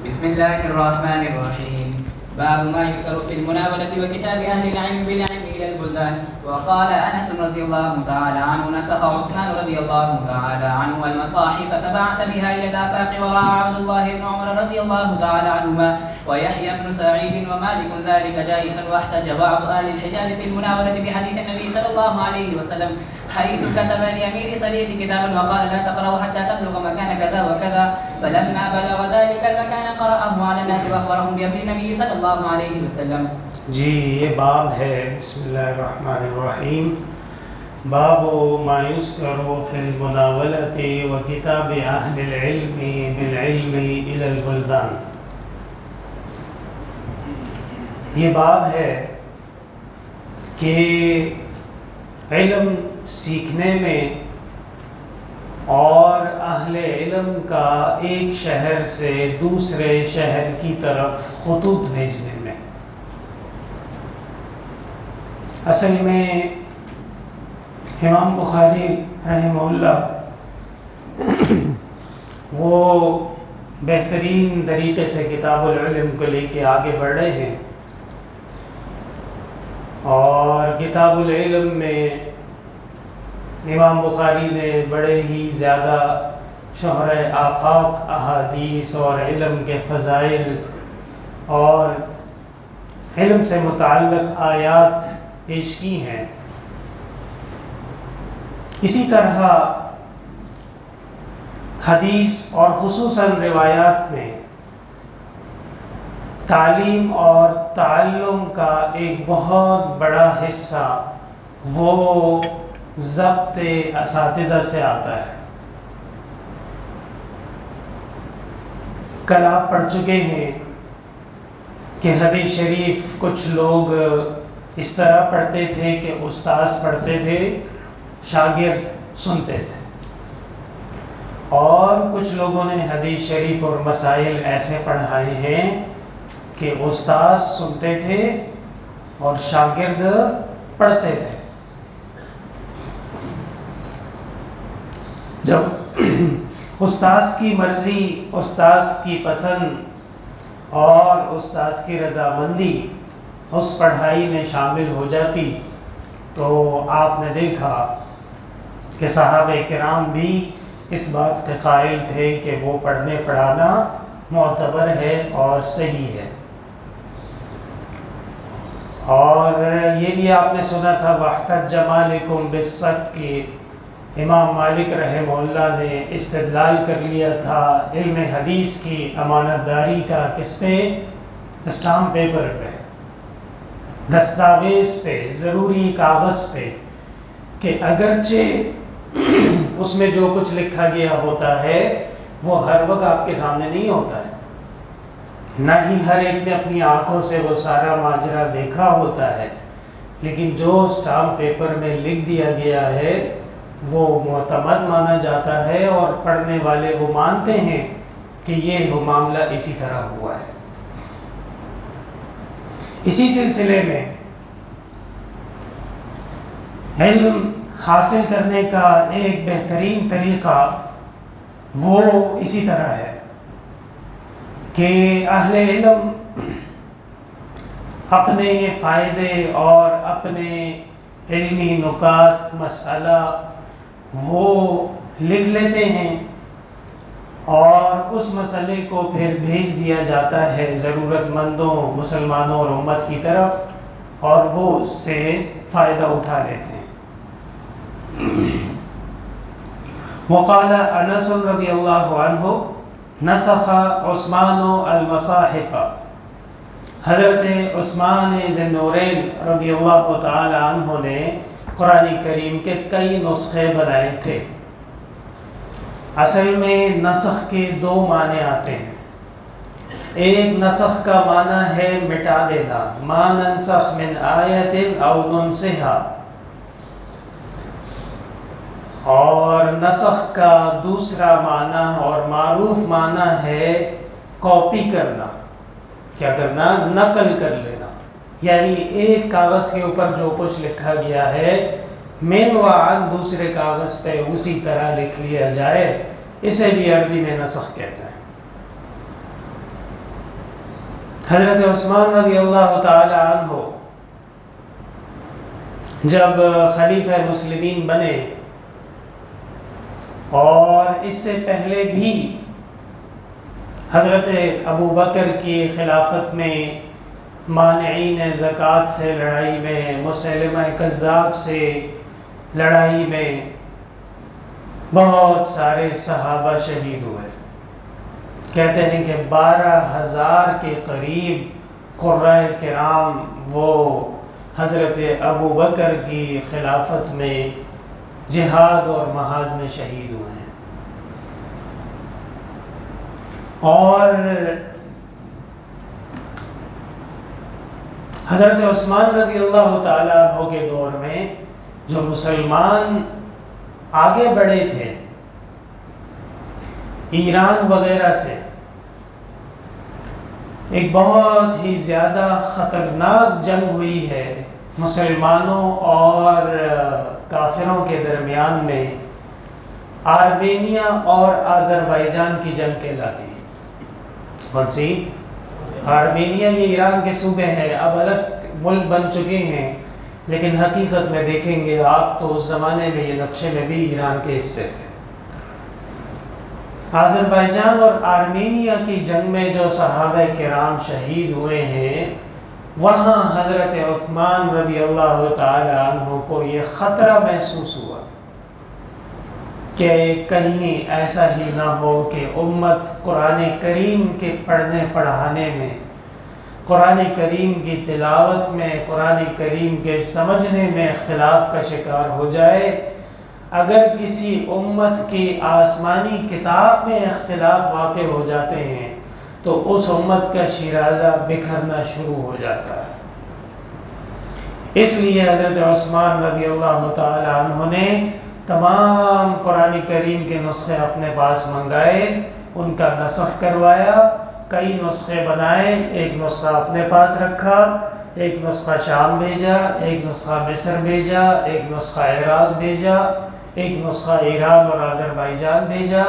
بسم الله الرحمن الرحيم. باب ما يذكر في المناولة وكتاب أهل العلم بالعلم إلى البلدان. وقال أنس رضي الله تعالى عنه: نسخ عثمان رضي الله تعالى عنه المصاحف فبعث بها إلى الآفاق، ورأى عبد الله بن عمر رضي الله تعالى عنهما ويحيى بن سعيد ومالك ذلك جائزا، واحتج بعض أهل الحجاز في المناولة بحديث النبي صلى الله عليه وسلم حيث كتب لأمير سرية كتابا وقال: لا تقرأوا حتى تبلغ مكان كذا وكذا، فلما بلغ ذلك المكان قرأه على الناس وأخبرهم بأمر النبي صلى الله عليه وسلم. جی یہ باب ہے. بسم اللہ الرحمن الرحیم. باب ما یذکر فی المناولۃ و کتاب اہل العلم بالعلم الی البلدان. یہ باب ہے کہ علم سیکھنے میں اور اہل علم کا ایک شہر سے دوسرے شہر کی طرف خطوط بھیجنے میں. اصل میں امام بخاری رحمہ اللہ وہ بہترین طریقے سے کتاب العلم کو لے کے آگے بڑھ رہے ہیں، اور کتاب العلم میں امام بخاری نے بڑے ہی زیادہ شہرۂ آفاق احادیث اور علم کے فضائل اور علم سے متعلق آیات پیش کی ہیں. اسی طرح حدیث اور خصوصاً روایات میں تعلیم اور تعلم کا ایک بہت بڑا حصہ وہ ضبط اساتذہ سے آتا ہے. کل آپ پڑھ چکے ہیں کہ حدیث شریف کچھ لوگ اس طرح پڑھتے تھے کہ استاذ پڑھتے تھے، شاگرد سنتے تھے، اور کچھ لوگوں نے حدیث شریف اور مسائل ایسے پڑھائے ہیں کہ استاذ سنتے تھے اور شاگرد پڑھتے تھے. جب استاذ کی مرضی، استاذ کی پسند اور استاذ کی رضامندی اس پڑھائی میں شامل ہو جاتی تو آپ نے دیکھا کہ صحابہ کرام بھی اس بات کے قائل تھے کہ وہ پڑھنے پڑھانا معتبر ہے اور صحیح ہے. اور یہ بھی آپ نے سنا تھا وَاحْتَجَّ مَالِكٌ بِالصَّدْقِ کہ امام مالک رحمہ اللہ نے استدلال کر لیا تھا علم حدیث کی امانت داری کا کس پہ؟ اسٹامپ پیپر پہ، دستاویز پہ، ضروری کاغذ پہ، کہ اگرچہ اس میں جو کچھ لکھا گیا ہوتا ہے وہ ہر وقت آپ کے سامنے نہیں ہوتا ہے، نہ ہی ہر ایک نے اپنی آنکھوں سے وہ سارا ماجرا دیکھا ہوتا ہے، لیکن جو اسٹامپ پیپر میں لکھ دیا گیا ہے وہ معتمد مانا جاتا ہے، اور پڑھنے والے وہ مانتے ہیں کہ یہ وہ معاملہ اسی طرح ہوا ہے. اسی سلسلے میں علم حاصل کرنے کا ایک بہترین طریقہ وہ اسی طرح ہے کہ اہل علم اپنے فائدے اور اپنے علمی نکات مسئلہ وہ لکھ لیتے ہیں، اور اس مسئلے کو پھر بھیج دیا جاتا ہے ضرورت مندوں مسلمانوں اور امت کی طرف، اور وہ اس سے فائدہ اٹھا لیتے ہیں. وقال انس رضی اللہ عنہ نسخ عثمان المصاحف. حضرت عثمان ذی النورین رضی اللہ تعالی عنہ نے قرآن کریم کے کئی نسخے بنائے تھے. اصل میں نسخ کے دو معنی آتے ہیں. ایک نسخ کا معنی ہے مٹا دینا، ما ننسخ من آیت او ننسہا، اور نسخ کا دوسرا معنی اور معروف معنی ہے کاپی کرنا. کیا کرنا؟ نقل کر لینا، یعنی ایک کاغذ کے اوپر جو کچھ لکھا گیا ہے من و عن دوسرے کاغذ پہ اسی طرح لکھ لیا جائے. اسے بھی عربی میں نسخ کہتا ہے. حضرت عثمان رضی اللہ تعالی عنہ جب خلیفہ مسلمین بنے، اور اس سے پہلے بھی حضرت ابو بکر کی خلافت میں مانعین زکوٰۃ سے لڑائی میں، مسیلمہ کذاب سے لڑائی میں بہت سارے صحابہ شہید ہوئے۔ کہتے ہیں کہ 12,000 کے قریب قرۂ کرام وہ حضرت ابو بکر کی خلافت میں جہاد اور محاذ میں شہید ہوئے ہیں۔ اور حضرت عثمان رضی اللہ تعالیٰ عنہ کے دور میں جو مسلمان آگے بڑھے تھے ایران وغیرہ سے، ایک بہت ہی زیادہ خطرناک جنگ ہوئی ہے مسلمانوں اور کافروں کے درمیان میں، آرمینیا اور آذربائیجان کی جنگ کہلاتی ہے۔ کون سی؟ آرمینیا یہ ایران کے صوبے ہیں، اب الگ ملک بن چکے ہیں، لیکن حقیقت میں دیکھیں گے آپ تو اس زمانے میں یہ نقشے میں بھی ایران کے حصے تھے۔ آذربائیجان اور آرمینیا کی جنگ میں جو صحابہ کرام شہید ہوئے ہیں، وہاں حضرت عثمان رضی اللہ تعالی عنہ کو یہ خطرہ محسوس ہوا کہ کہیں ایسا ہی نہ ہو کہ امت قرآن کریم کے پڑھنے پڑھانے میں، قرآن کریم کی تلاوت میں، قرآن کریم کے سمجھنے میں اختلاف کا شکار ہو جائے۔ اگر کسی امت کی آسمانی کتاب میں اختلاف واقع ہو جاتے ہیں تو اس امت کا شیرازہ بکھرنا شروع ہو جاتا ہے۔ اس لیے حضرت عثمان رضی اللہ تعالی عنہ نے تمام قرآن کریم کے نسخے اپنے پاس منگائے، ان کا نسخ کروایا، کئی نسخے بنائے، ایک نسخہ اپنے پاس رکھا، ایک نسخہ شام بھیجا، ایک نسخہ مصر بھیجا، ایک نسخہ عراق بھیجا، ایک نسخہ ایران اور آذربائیجان بھیجا،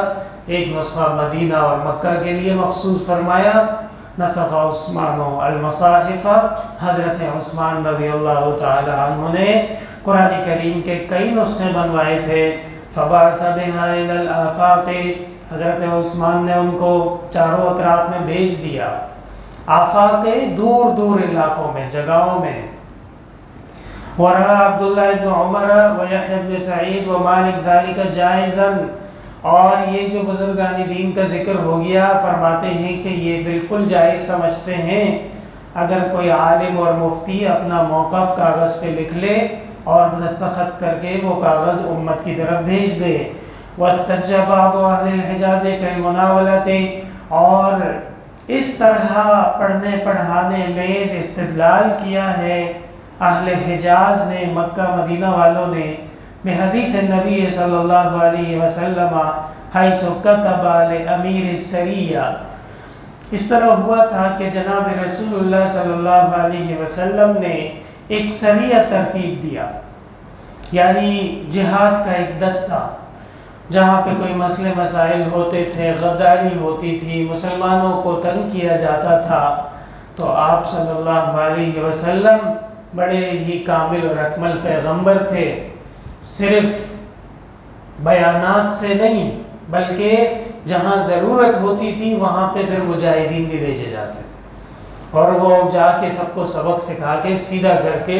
ایک نسخہ مدینہ اور مکہ کے لیے مخصوص فرمایا۔ نسخ عثمان المصاحف، حضرت عثمان رضی اللہ تعالی عنہ نے قرآن کریم کے کئی نسخے بنوائے تھے۔ فبعث بها الى الآفاق، حضرت عثمان نے ان کو چاروں اطراف میں بھیج دیا، آفاق دور دور علاقوں میں، جگہوں میں۔ ورہا عبداللہ ابن عمر ویحییٰ ابن سعید ومالک ذالک جائزا، اور یہ جو بزرگان دین کا ذکر ہو گیا، فرماتے ہیں کہ یہ بالکل جائز سمجھتے ہیں اگر کوئی عالم اور مفتی اپنا موقف کاغذ پہ لکھ لے اور دستخط کر کے وہ کاغذ امت کی طرف بھیج دے۔ واحتج بعض اہل الحجاز فی المناولۃ، اور اس طرح پڑھنے پڑھانے میں استدلال کیا ہے اہل حجاز نے، مکہ مدینہ والوں نے، بحدیث نبی صلی اللہ علیہ وسلم حیث کتب لامیر السریہ۔ اس طرح ہوا تھا کہ جناب رسول اللہ صلی اللہ علیہ وسلم نے ایک سریہ ترتیب دیا، یعنی جہاد کا ایک دستہ، جہاں پہ کوئی مسئلے مسائل ہوتے تھے، غداری ہوتی تھی، مسلمانوں کو تنگ کیا جاتا تھا، تو آپ صلی اللہ علیہ وسلم بڑے ہی کامل اور اکمل پیغمبر تھے، صرف بیانات سے نہیں بلکہ جہاں ضرورت ہوتی تھی وہاں پہ پھر مجاہدین بھی بھیجے جاتے تھے، اور وہ جا کے سب کو سبق سکھا کے سیدھا کر کے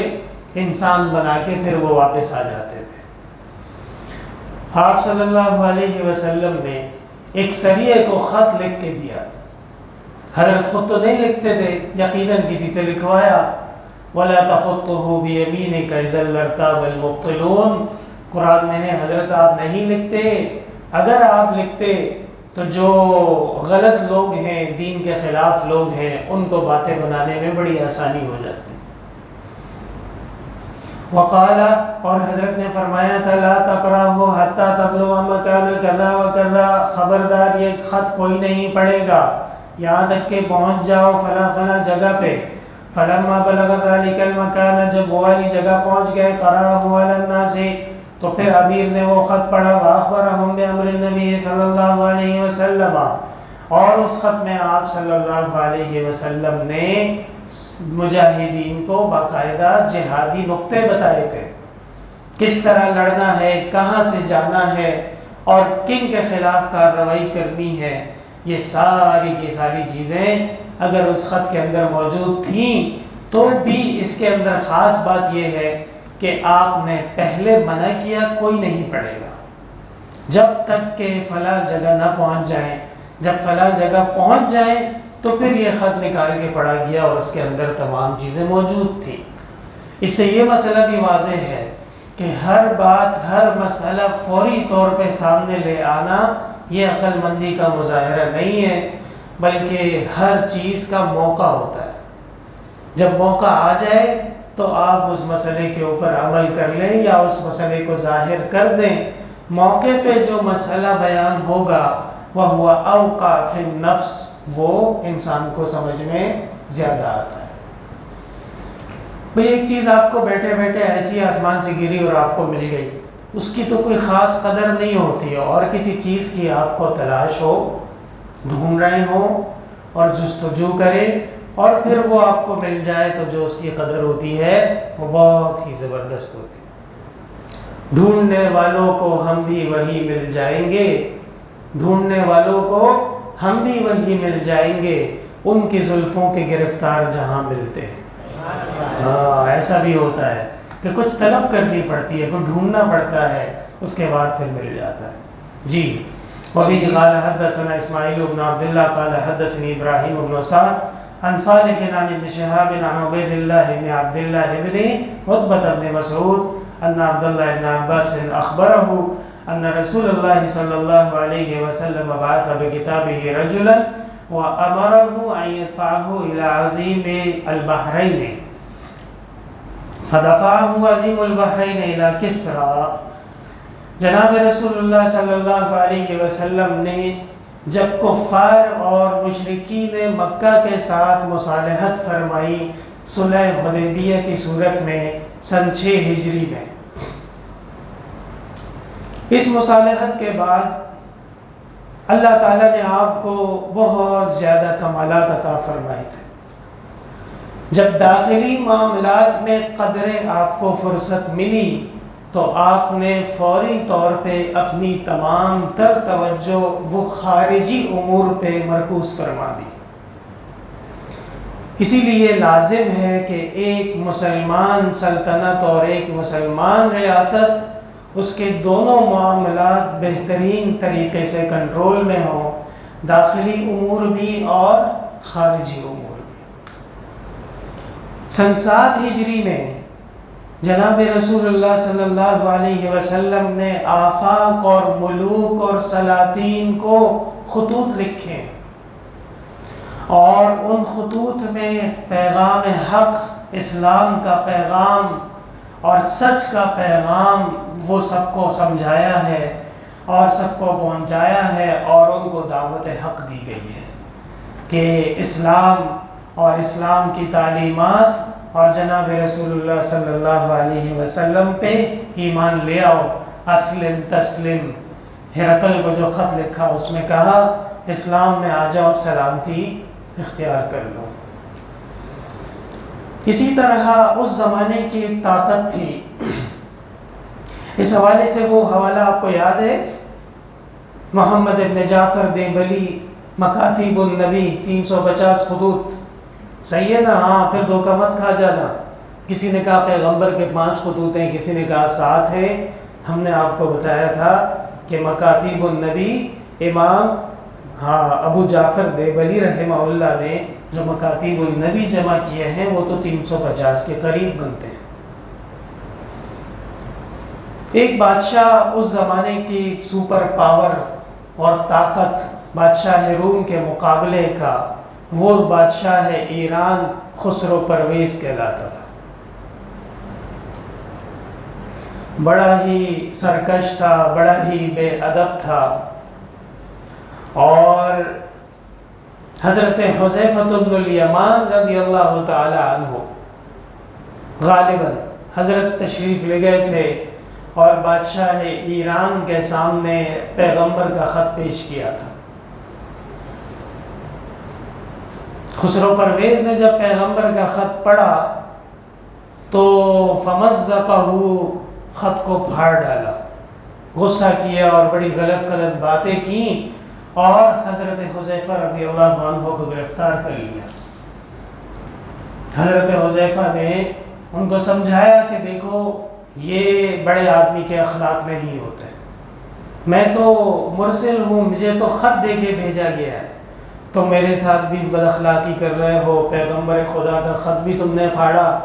انسان بنا کے پھر وہ واپس آ جاتے تھے۔ آپ صلی اللہ علیہ وسلم نے ایک سریے کو خط لکھ کے دیا، حضرت خود تو نہیں لکھتے تھے، یقیناً کسی سے لکھوایا۔ وَلَا تَخُطُّهُ بِيَمِينِكَ إِذًا لَارْتَابَ الْمُبْطِلُونَ، قرآن میں ہے حضرت آپ نہیں لکھتے، اگر آپ لکھتے تو جو غلط لوگ ہیں، دین کے خلاف لوگ ہیں، ان کو باتیں بنانے میں بڑی آسانی ہو جاتی۔ وقال، اور حضرت نے فرمایا تھا، لا تقرأه حتى تبلغ مكان كذا وكذا، خبردار یہ خط کوئی نہیں پڑھے گا یہاں تک کہ پہنچ جاؤ فلاں فلاں جگہ پہ۔ فلما بلغ ذلك المكان، جب وہ والی جگہ پہنچ گئے، قرأه على الناس، تو پھر امیر نے وہ خط پڑھا، واخبرهم بامر النبی صلی اللہ علیہ وسلم، اور اس خط میں آپ صلی اللہ علیہ وسلم نے مجاہدین کو باقاعدہ جہادی نقطے بتائے تھے، کس طرح لڑنا ہے، کہاں سے جانا ہے اور کن کے خلاف کارروائی کرنی ہے۔ یہ ساری کی ساری چیزیں اگر اس خط کے اندر موجود تھیں تو بھی اس کے اندر خاص بات یہ ہے کہ آپ نے پہلے منع کیا کوئی نہیں پڑھے گا جب تک کہ فلاں جگہ نہ پہنچ جائیں۔ جب فلاں جگہ پہنچ جائیں تو پھر یہ خط نکال کے پڑھا گیا اور اس کے اندر تمام چیزیں موجود تھیں۔ اس سے یہ مسئلہ بھی واضح ہے کہ ہر بات، ہر مسئلہ فوری طور پہ سامنے لے آنا یہ عقل مندی کا مظاہرہ نہیں ہے، بلکہ ہر چیز کا موقع ہوتا ہے۔ جب موقع آ جائے تو آپ اس مسئلے کے اوپر عمل کر لیں یا اس مسئلے کو ظاہر کر دیں۔ موقع پہ جو مسئلہ بیان ہوگا وَهُوَ أَوْقَعُ فِي النَّفْسِ، وہ انسان کو سمجھ میں زیادہ آتا ہے۔ بھئی ایک چیز آپ کو بیٹھے بیٹھے ایسی آسمان سے گری اور آپ کو مل گئی، اس کی تو کوئی خاص قدر نہیں ہوتی ہے، اور کسی چیز کی آپ کو تلاش ہو، ڈھونڈ رہے ہوں اور جستجو کریں اور پھر وہ آپ کو مل جائے تو جو اس کی قدر ہوتی ہے وہ بہت ہی زبردست ہوتی ہے۔ ڈھونڈنے والوں کو ہم بھی وہی مل جائیں گے، ڈھونڈنے والوں کو ہم بھی وہی مل جائیں گے، ان کی زلفوں کے گرفتار جہاں ملتے ہیں۔ ایسا بھی ہوتا ہے کہ کچھ طلب کرنی پڑتی ہے، کچھ ڈھونڈنا پڑتا ہے، اس کے بعد پھر مل جاتا ہے۔ جی وَبِهِ قَالَ حَدَّثَنَا إِسْمَاعِيلُ بْنُ عَبْدِ اللَّهِ قَالَ حَدَّثَنِي إِبْرَاهِيمُ بْنُ سَعْدٍ عن صالح عن ابن شهاب عن عبيد الله بن عبد الله بن عتبة بن مسعود أن عبد الله بن عباس أخبره أن رسول الله صلى الله عليه وسلم بعث بكتابه رجلا وأمره أن يدفعه إلى عظيم البحرين فدفعه عظيم البحرين إلى كسرى۔ جناب رسول اللہ صلی اللہ علیہ وسلم نے جب کفار اور مشرکین مکہ کے ساتھ مصالحت فرمائی صلح حدیبیہ کی صورت میں سن 6 ہجری میں، اس مصالحت کے بعد اللہ تعالیٰ نے آپ کو بہت زیادہ کمالات عطا فرمائے تھے۔ جب داخلی معاملات میں قدرے آپ کو فرصت ملی تو آپ نے فوری طور پہ اپنی تمام تر توجہ وہ خارجی امور پہ مرکوز فرما دی۔ اسی لیے لازم ہے کہ ایک مسلمان سلطنت اور ایک مسلمان ریاست، اس کے دونوں معاملات بہترین طریقے سے کنٹرول میں ہوں، داخلی امور بھی اور خارجی امور بھی۔ سن 7 ہجری میں جناب رسول اللہ صلی اللہ علیہ وسلم نے آفاق اور ملوک اور سلاطین کو خطوط لکھے اور ان خطوط میں پیغام حق، اسلام کا پیغام اور سچ کا پیغام وہ سب کو سمجھایا ہے اور سب کو پہنچایا ہے، اور ان کو دعوت حق دی گئی ہے کہ اسلام اور اسلام کی تعلیمات اور جناب رسول اللہ صلی اللہ علیہ وسلم پہ ایمان لے آؤ، اسلم تسلم۔ ہرقل کو جو خط لکھا اس میں کہا اسلام میں آ جاؤ، سلامتی اختیار کر لو۔ اسی طرح اس زمانے کی طاقت تھی۔ اس حوالے سے وہ حوالہ آپ کو یاد ہے، محمد ابن جعفر دیبلی مکاتیب النبی 350 خطوط، صحیح ہے نا؟ ہاں، پھر دھوکہ مت کھا جانا۔ کسی نے کہا پیغمبر کے 5 خطوط ہیں، کسی نے کہا 7 ہیں۔ ہم نے آپ کو بتایا تھا کہ مکاتیب النبی امام ابو جعفر دیبلی رحمہ اللہ نے جو مکاتیب النبی جمع کیے ہیں وہ تو 350 کے قریب بنتے ہیں۔ ایک بادشاہ اس زمانے کی سپر پاور اور طاقت بادشاہ روم کے مقابلے کا، وہ بادشاہ ایران خسرو پرویز کہلاتا تھا۔ بڑا ہی سرکش تھا، بڑا ہی بے ادب تھا، اور حضرت حذیفہ بن الیمان رضی اللہ تعالی عنہ غالباً حضرت تشریف لے گئے تھے اور بادشاہ ایران کے سامنے پیغمبر کا خط پیش کیا تھا۔ خسرو پرویز نے جب پیغمبر کا خط پڑھا تو فمزقہ، خط کو پھاڑ ڈالا، غصہ کیا اور بڑی غلط غلط باتیں کیں اور حضرت حذیفہ رضی اللہ عنہ کو گرفتار کر لیا۔ حضرت حذیفہ نے ان کو سمجھایا کہ دیکھو یہ بڑے آدمی کے اخلاق نہیں ہوتے، میں تو مرسل ہوں، مجھے تو خط دے کے بھیجا گیا ہے، تم میرے ساتھ بھی بد اخلاقی کر رہے ہو، پیغمبر خدا کا خط بھی تم نے پھاڑا،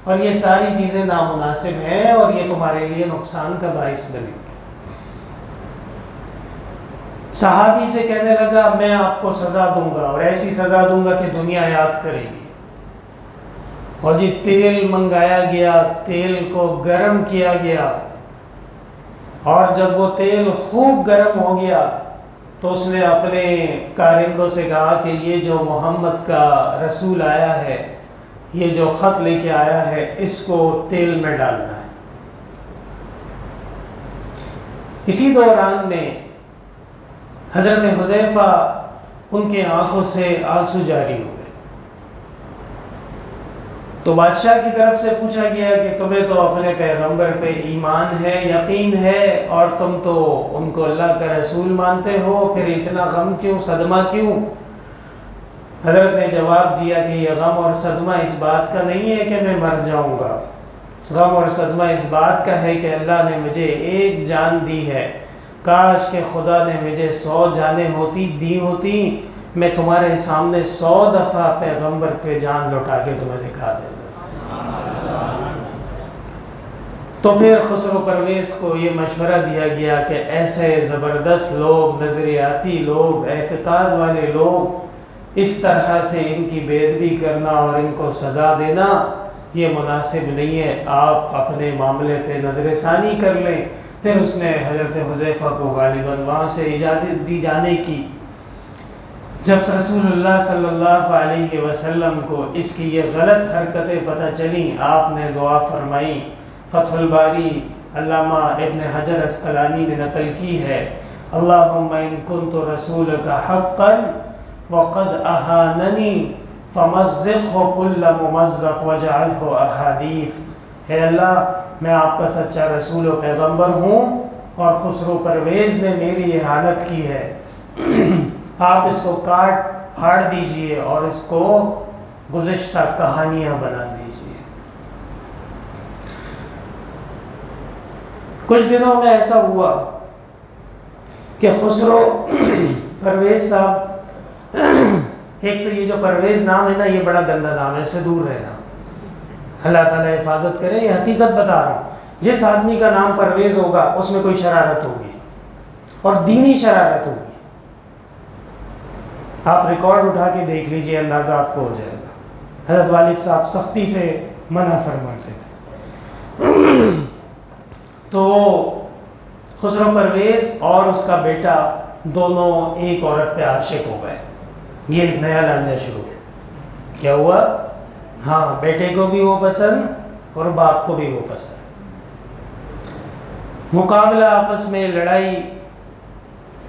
اور یہ ساری چیزیں نامناسب ہیں اور یہ تمہارے لیے نقصان کا باعث بنے۔ صحابی سے کہنے لگا میں آپ کو سزا دوں گا اور ایسی سزا دوں گا کہ دنیا یاد کرے گی۔ اور جی تیل منگایا گیا، تیل کو گرم کیا گیا، اور جب وہ تیل خوب گرم ہو گیا تو اس نے اپنے کارندوں سے کہا کہ یہ جو محمد کا رسول آیا ہے، یہ جو خط لے کے آیا ہے، اس کو تیل میں ڈالنا ہے۔ اسی دوران میں حضرت حذیفہ ان کے آنکھوں سے آنسو جاری ہوئے، تو بادشاہ کی طرف سے پوچھا گیا کہ تمہیں تو اپنے پیغمبر پہ ایمان ہے، یقین ہے، اور تم تو ان کو اللہ کا رسول مانتے ہو، پھر اتنا غم کیوں، صدمہ کیوں؟ حضرت نے جواب دیا کہ یہ غم اور صدمہ اس بات کا نہیں ہے کہ میں مر جاؤں گا، غم اور صدمہ اس بات کا ہے کہ اللہ نے مجھے ایک جان دی ہے، کاش کہ خدا نے مجھے 100 جانیں دی ہوتی، میں تمہارے سامنے 100 دفعہ پیغمبر پہ جان لوٹا کے تمہیں دکھا دیتا۔ تو پھر خسرو پرویز کو یہ مشورہ دیا گیا کہ ایسے زبردست لوگ، نظریاتی لوگ، اعتقاد والے لوگ، اس طرح سے ان کی بے ادبی کرنا اور ان کو سزا دینا یہ مناسب نہیں ہے، آپ اپنے معاملے پہ نظر ثانی کر لیں۔ پھر اس نے حضرت حذیفہ کو غالباً وہاں سے اجازت دی جانے کی۔ جب رسول اللہ صلی اللہ علیہ وسلم کو اس کی یہ غلط حرکتیں پتہ چلیں، آپ نے دعا فرمائی۔ فتح الباری علامہ ابن حجر عسقلانی نے نقل کی ہے، اللہم ان کنت رسولک حقا وقد اہاننی فمزقہ کل ممزق واجعلہ احادیث۔ اے اللہ، میں آپ کا سچا رسول و پیغمبر ہوں اور خسرو پرویز نے میری اہانت کی ہے، آپ اس کو کاٹ پھاڑ دیجئے اور اس کو گزشتہ کہانیاں بنا دیجئے۔ کچھ دنوں میں ایسا ہوا کہ خسرو پرویز صاحب، ایک تو یہ جو پرویز نام ہے نا، یہ بڑا گندا نام ہے، اس سے دور رہنا، اللہ تعالیٰ حفاظت کرے۔ یہ حقیقت بتا رہا ہوں، جس آدمی کا نام پرویز ہوگا اس میں کوئی شرارت ہوگی اور دینی شرارت ہوگی۔ آپ ریکارڈ اٹھا کے دیکھ لیجئے، اندازہ آپ کو ہو جائے گا۔ حضرت والد صاحب سختی سے منع فرماتے تھے۔ تو خسرو پرویز اور اس کا بیٹا دونوں ایک عورت پہ عاشق ہو گئے۔ یہ ایک نیا لانجہ شروع ہے۔ کیا ہوا؟ ہاں، بیٹے کو بھی وہ پسند اور باپ کو بھی وہ پسند۔ مقابلہ، آپس میں لڑائی۔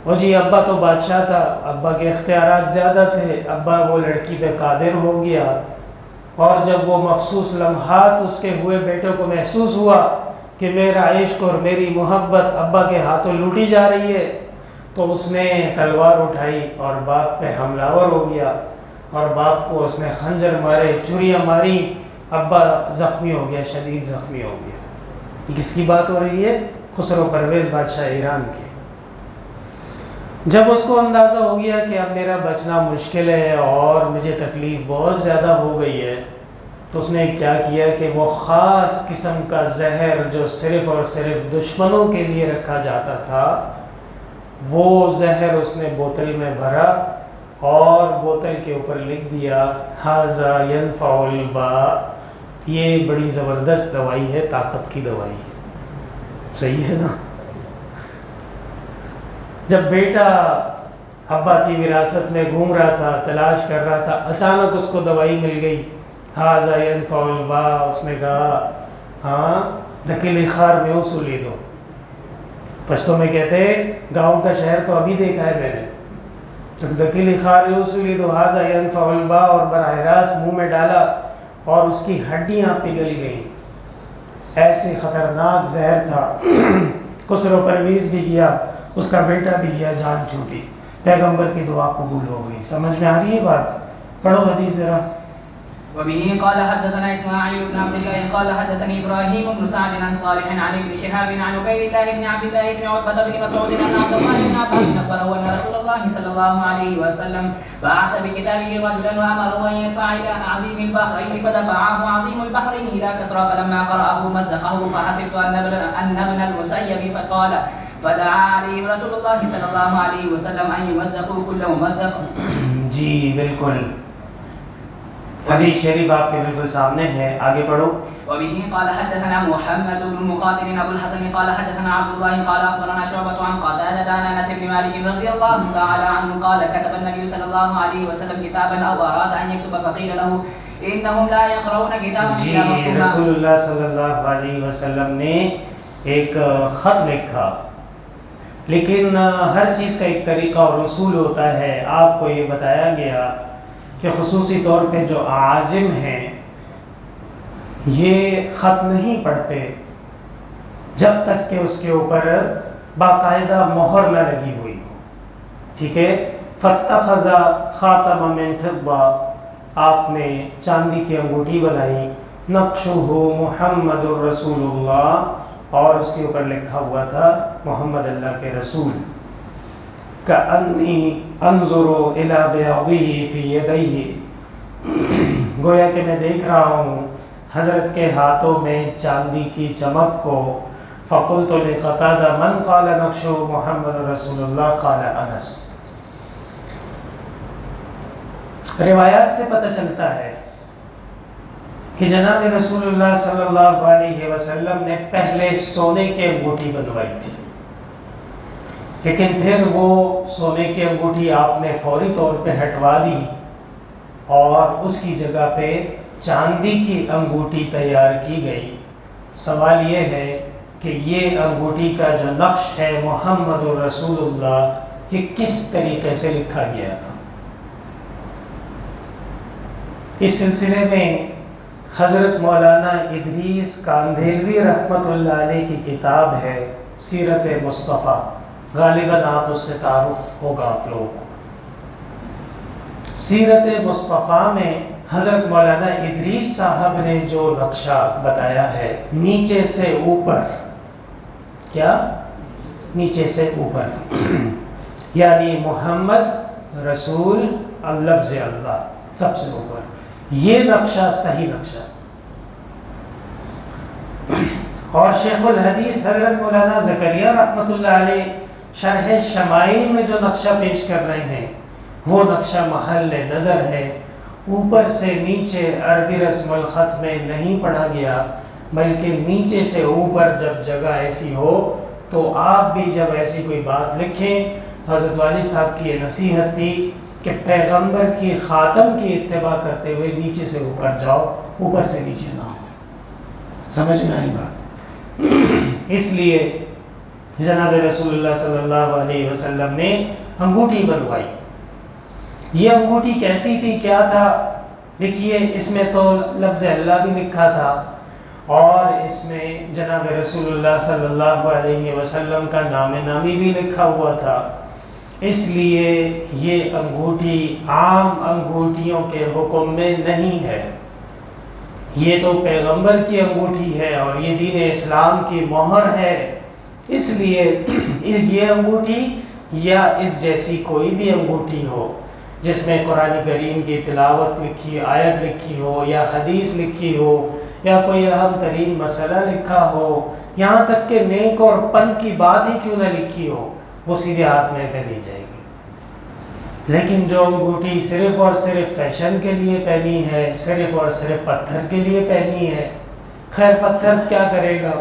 اور جی ابا تو بادشاہ تھا، ابا کے اختیارات زیادہ تھے، ابا وہ لڑکی پہ قادر ہو گیا، اور جب وہ مخصوص لمحات اس کے ہوئے بیٹے کو محسوس ہوا کہ میرا عشق اور میری محبت ابا کے ہاتھوں لوٹی جا رہی ہے، تو اس نے تلوار اٹھائی اور باپ پہ حملہ آور ہو گیا، اور باپ کو اس نے خنجر مارے، چھریاں ماری، ابا زخمی ہو گیا، شدید زخمی ہو گیا۔ کس کی بات ہو رہی ہے؟ خسرو پرویز بادشاہ ایران کے۔ جب اس کو اندازہ ہو گیا کہ اب میرا بچنا مشکل ہے اور مجھے تکلیف بہت زیادہ ہو گئی ہے، تو اس نے کیا کیا کہ وہ خاص قسم کا زہر جو صرف اور صرف دشمنوں کے لیے رکھا جاتا تھا، وہ زہر اس نے بوتل میں بھرا اور بوتل کے اوپر لکھ دیا ھذا ینفع الباء، یہ بڑی زبردست دوائی ہے، طاقت کی دوائی ہے۔ صحیح ہے نا؟ جب بیٹا ابا کی وراثت میں گھوم رہا تھا، تلاش کر رہا تھا، اچانک اس کو دوائی مل گئی، ھذا ینفع الباء۔ اس نے کہا ہاں دکلی خار میں اصولی دو، پشتوں میں کہتے ہیں گاؤں کا شہر تو ابھی دیکھا ہے میں نے، دکدکی خاریوس لی تو حاضہ ینفع البا اور براہ راست منہ میں ڈالا اور اس کی ہڈیاں پگھل گئیں، ایسے خطرناک زہر تھا۔ خسرو پرویز بھی گیا، اس کا بیٹا بھی گیا، جان چھوٹی، پیغمبر کی دعا قبول ہو گئی۔ سمجھ میں آ رہی ہے بات؟ پڑھو حدیث ذرا۔ وبه قال حدثنا اسماعيل بن عبد الله قال حدثني ابراهيم بن سعد عن صالح عن ابن شهاب عن عبيد الله بن عبد الله بن عتبة بن مسعود ان عبد الله بن عباس اخبره ان رسول الله صلى الله عليه وسلم بعث بكتابه رجلا وامره ان يدفع الى عظيم البحرين فدفعه عظيم البحرين الى كسرى فلما قرأه مزقه فحسبت ان ابن المسيب فقال فدعا عليه رسول الله صلى الله عليه وسلم ان يمزقوا كل ممزق۔ جی بالکل، حدیث شریف آپ کے بالکل سامنے ہے، آگے پڑھو۔ وبه قال حدثنا محمد بن مقاتل ابو الحسن قال حدثنا عبد الله قال اخبرنا شعبة عن قتادة عن انس بن مالك رضي الله تعالى عنه قال كتب النبي صلى الله عليه وسلم كتابا او اراد ان يكتب فقيل له انهم لا يقرؤون كتابا جی رسول اللہ صلی اللہ علیہ وسلم نے ایک خط لکھا، لیکن ہر چیز کا ایک طریقہ اور رسول ہوتا ہے۔ آپ کو یہ بتایا گیا کہ خصوصی طور پہ جو عاجم ہیں یہ خط نہیں پڑھتے جب تک کہ اس کے اوپر باقاعدہ مہر نہ لگی ہوئی ہو، ٹھیک ہے۔ فاتخذ خاتم من فضہ، آپ نے چاندی کی انگوٹھی بنائی، نقشہ محمد الرسول اللہ، اور اس کے اوپر لکھا ہوا تھا محمد اللہ کے رسول۔ کأنی انظر الی بیاضہ فی یدیہ، گویا کہ میں دیکھ رہا ہوں حضرت کے ہاتھوں میں چاندی کی چمک کو۔ فقلت لقتادہ من قال نقشہ محمد رسول اللہ قال انس۔ روایات سے پتہ چلتا ہے کہ جناب رسول اللہ صلی اللہ علیہ وسلم نے پہلے سونے کی انگوٹھی بنوائی تھی، لیکن پھر وہ سونے کی انگوٹھی آپ نے فوری طور پہ ہٹوا دی اور اس کی جگہ پہ چاندی کی انگوٹھی تیار کی گئی۔ سوال یہ ہے کہ یہ انگوٹھی کا جو نقش ہے محمد الرسول اللہ، یہ کس طریقے سے لکھا گیا تھا؟ اس سلسلے میں حضرت مولانا ادریس کاندھیلوی رحمۃ اللہ علیہ کی کتاب ہے سیرت مصطفیٰ، غالباً آپ اس سے تعارف ہوگا آپ لوگوں کو۔ سیرت مصطفیٰ میں حضرت مولانا ادریس صاحب نے جو نقشہ بتایا ہے، نیچے سے اوپر، کیا؟ نیچے سے اوپر، یعنی محمد رسول لفظ اللہ سب سے اوپر، یہ نقشہ صحیح نقشہ۔ اور شیخ الحدیث حضرت مولانا زکریا رحمۃ اللہ علیہ شرح شمائل میں جو نقشہ پیش کر رہے ہیں وہ نقشہ محل نظر ہے، اوپر سے نیچے عربی رسم الخط میں نہیں پڑھا گیا، بلکہ نیچے سے اوپر جب جگہ ایسی ہو تو آپ بھی جب ایسی کوئی بات لکھیں، حضرت والی صاحب کی یہ نصیحت تھی کہ پیغمبر کی خاتم کی اتباع کرتے ہوئے نیچے سے اوپر جاؤ، اوپر سے نیچے نہ ہو۔ سمجھ میں آئی بات؟ اس لیے جناب رسول اللہ صلی اللہ علیہ وسلم نے انگوٹھی بنوائی۔ یہ انگوٹھی کیسی تھی، کیا تھا؟ دیکھیے اس میں تو لفظ اللہ بھی لکھا تھا اور اس میں جناب رسول اللہ صلی اللہ علیہ وسلم کا نام نامی بھی لکھا ہوا تھا۔ اس لیے یہ انگوٹھی عام انگوٹھیوں کے حکم میں نہیں ہے، یہ تو پیغمبر کی انگوٹھی ہے اور یہ دین اسلام کی مہر ہے۔ اس لیے یہ انگوٹھی یا اس جیسی کوئی بھی انگوٹھی ہو جس میں قرآن کریم کی تلاوت لکھی، آیت لکھی ہو یا حدیث لکھی ہو یا کوئی اہم ترین مسئلہ لکھا ہو، یہاں تک کہ نیک اور پن کی بات ہی کیوں نہ لکھی ہو، وہ سیدھے ہاتھ میں پہنی جائے گی۔ لیکن جو انگوٹھی صرف اور صرف فیشن کے لیے پہنی ہے، صرف اور صرف پتھر کے لیے پہنی ہے، خیر پتھر کیا کرے گا؟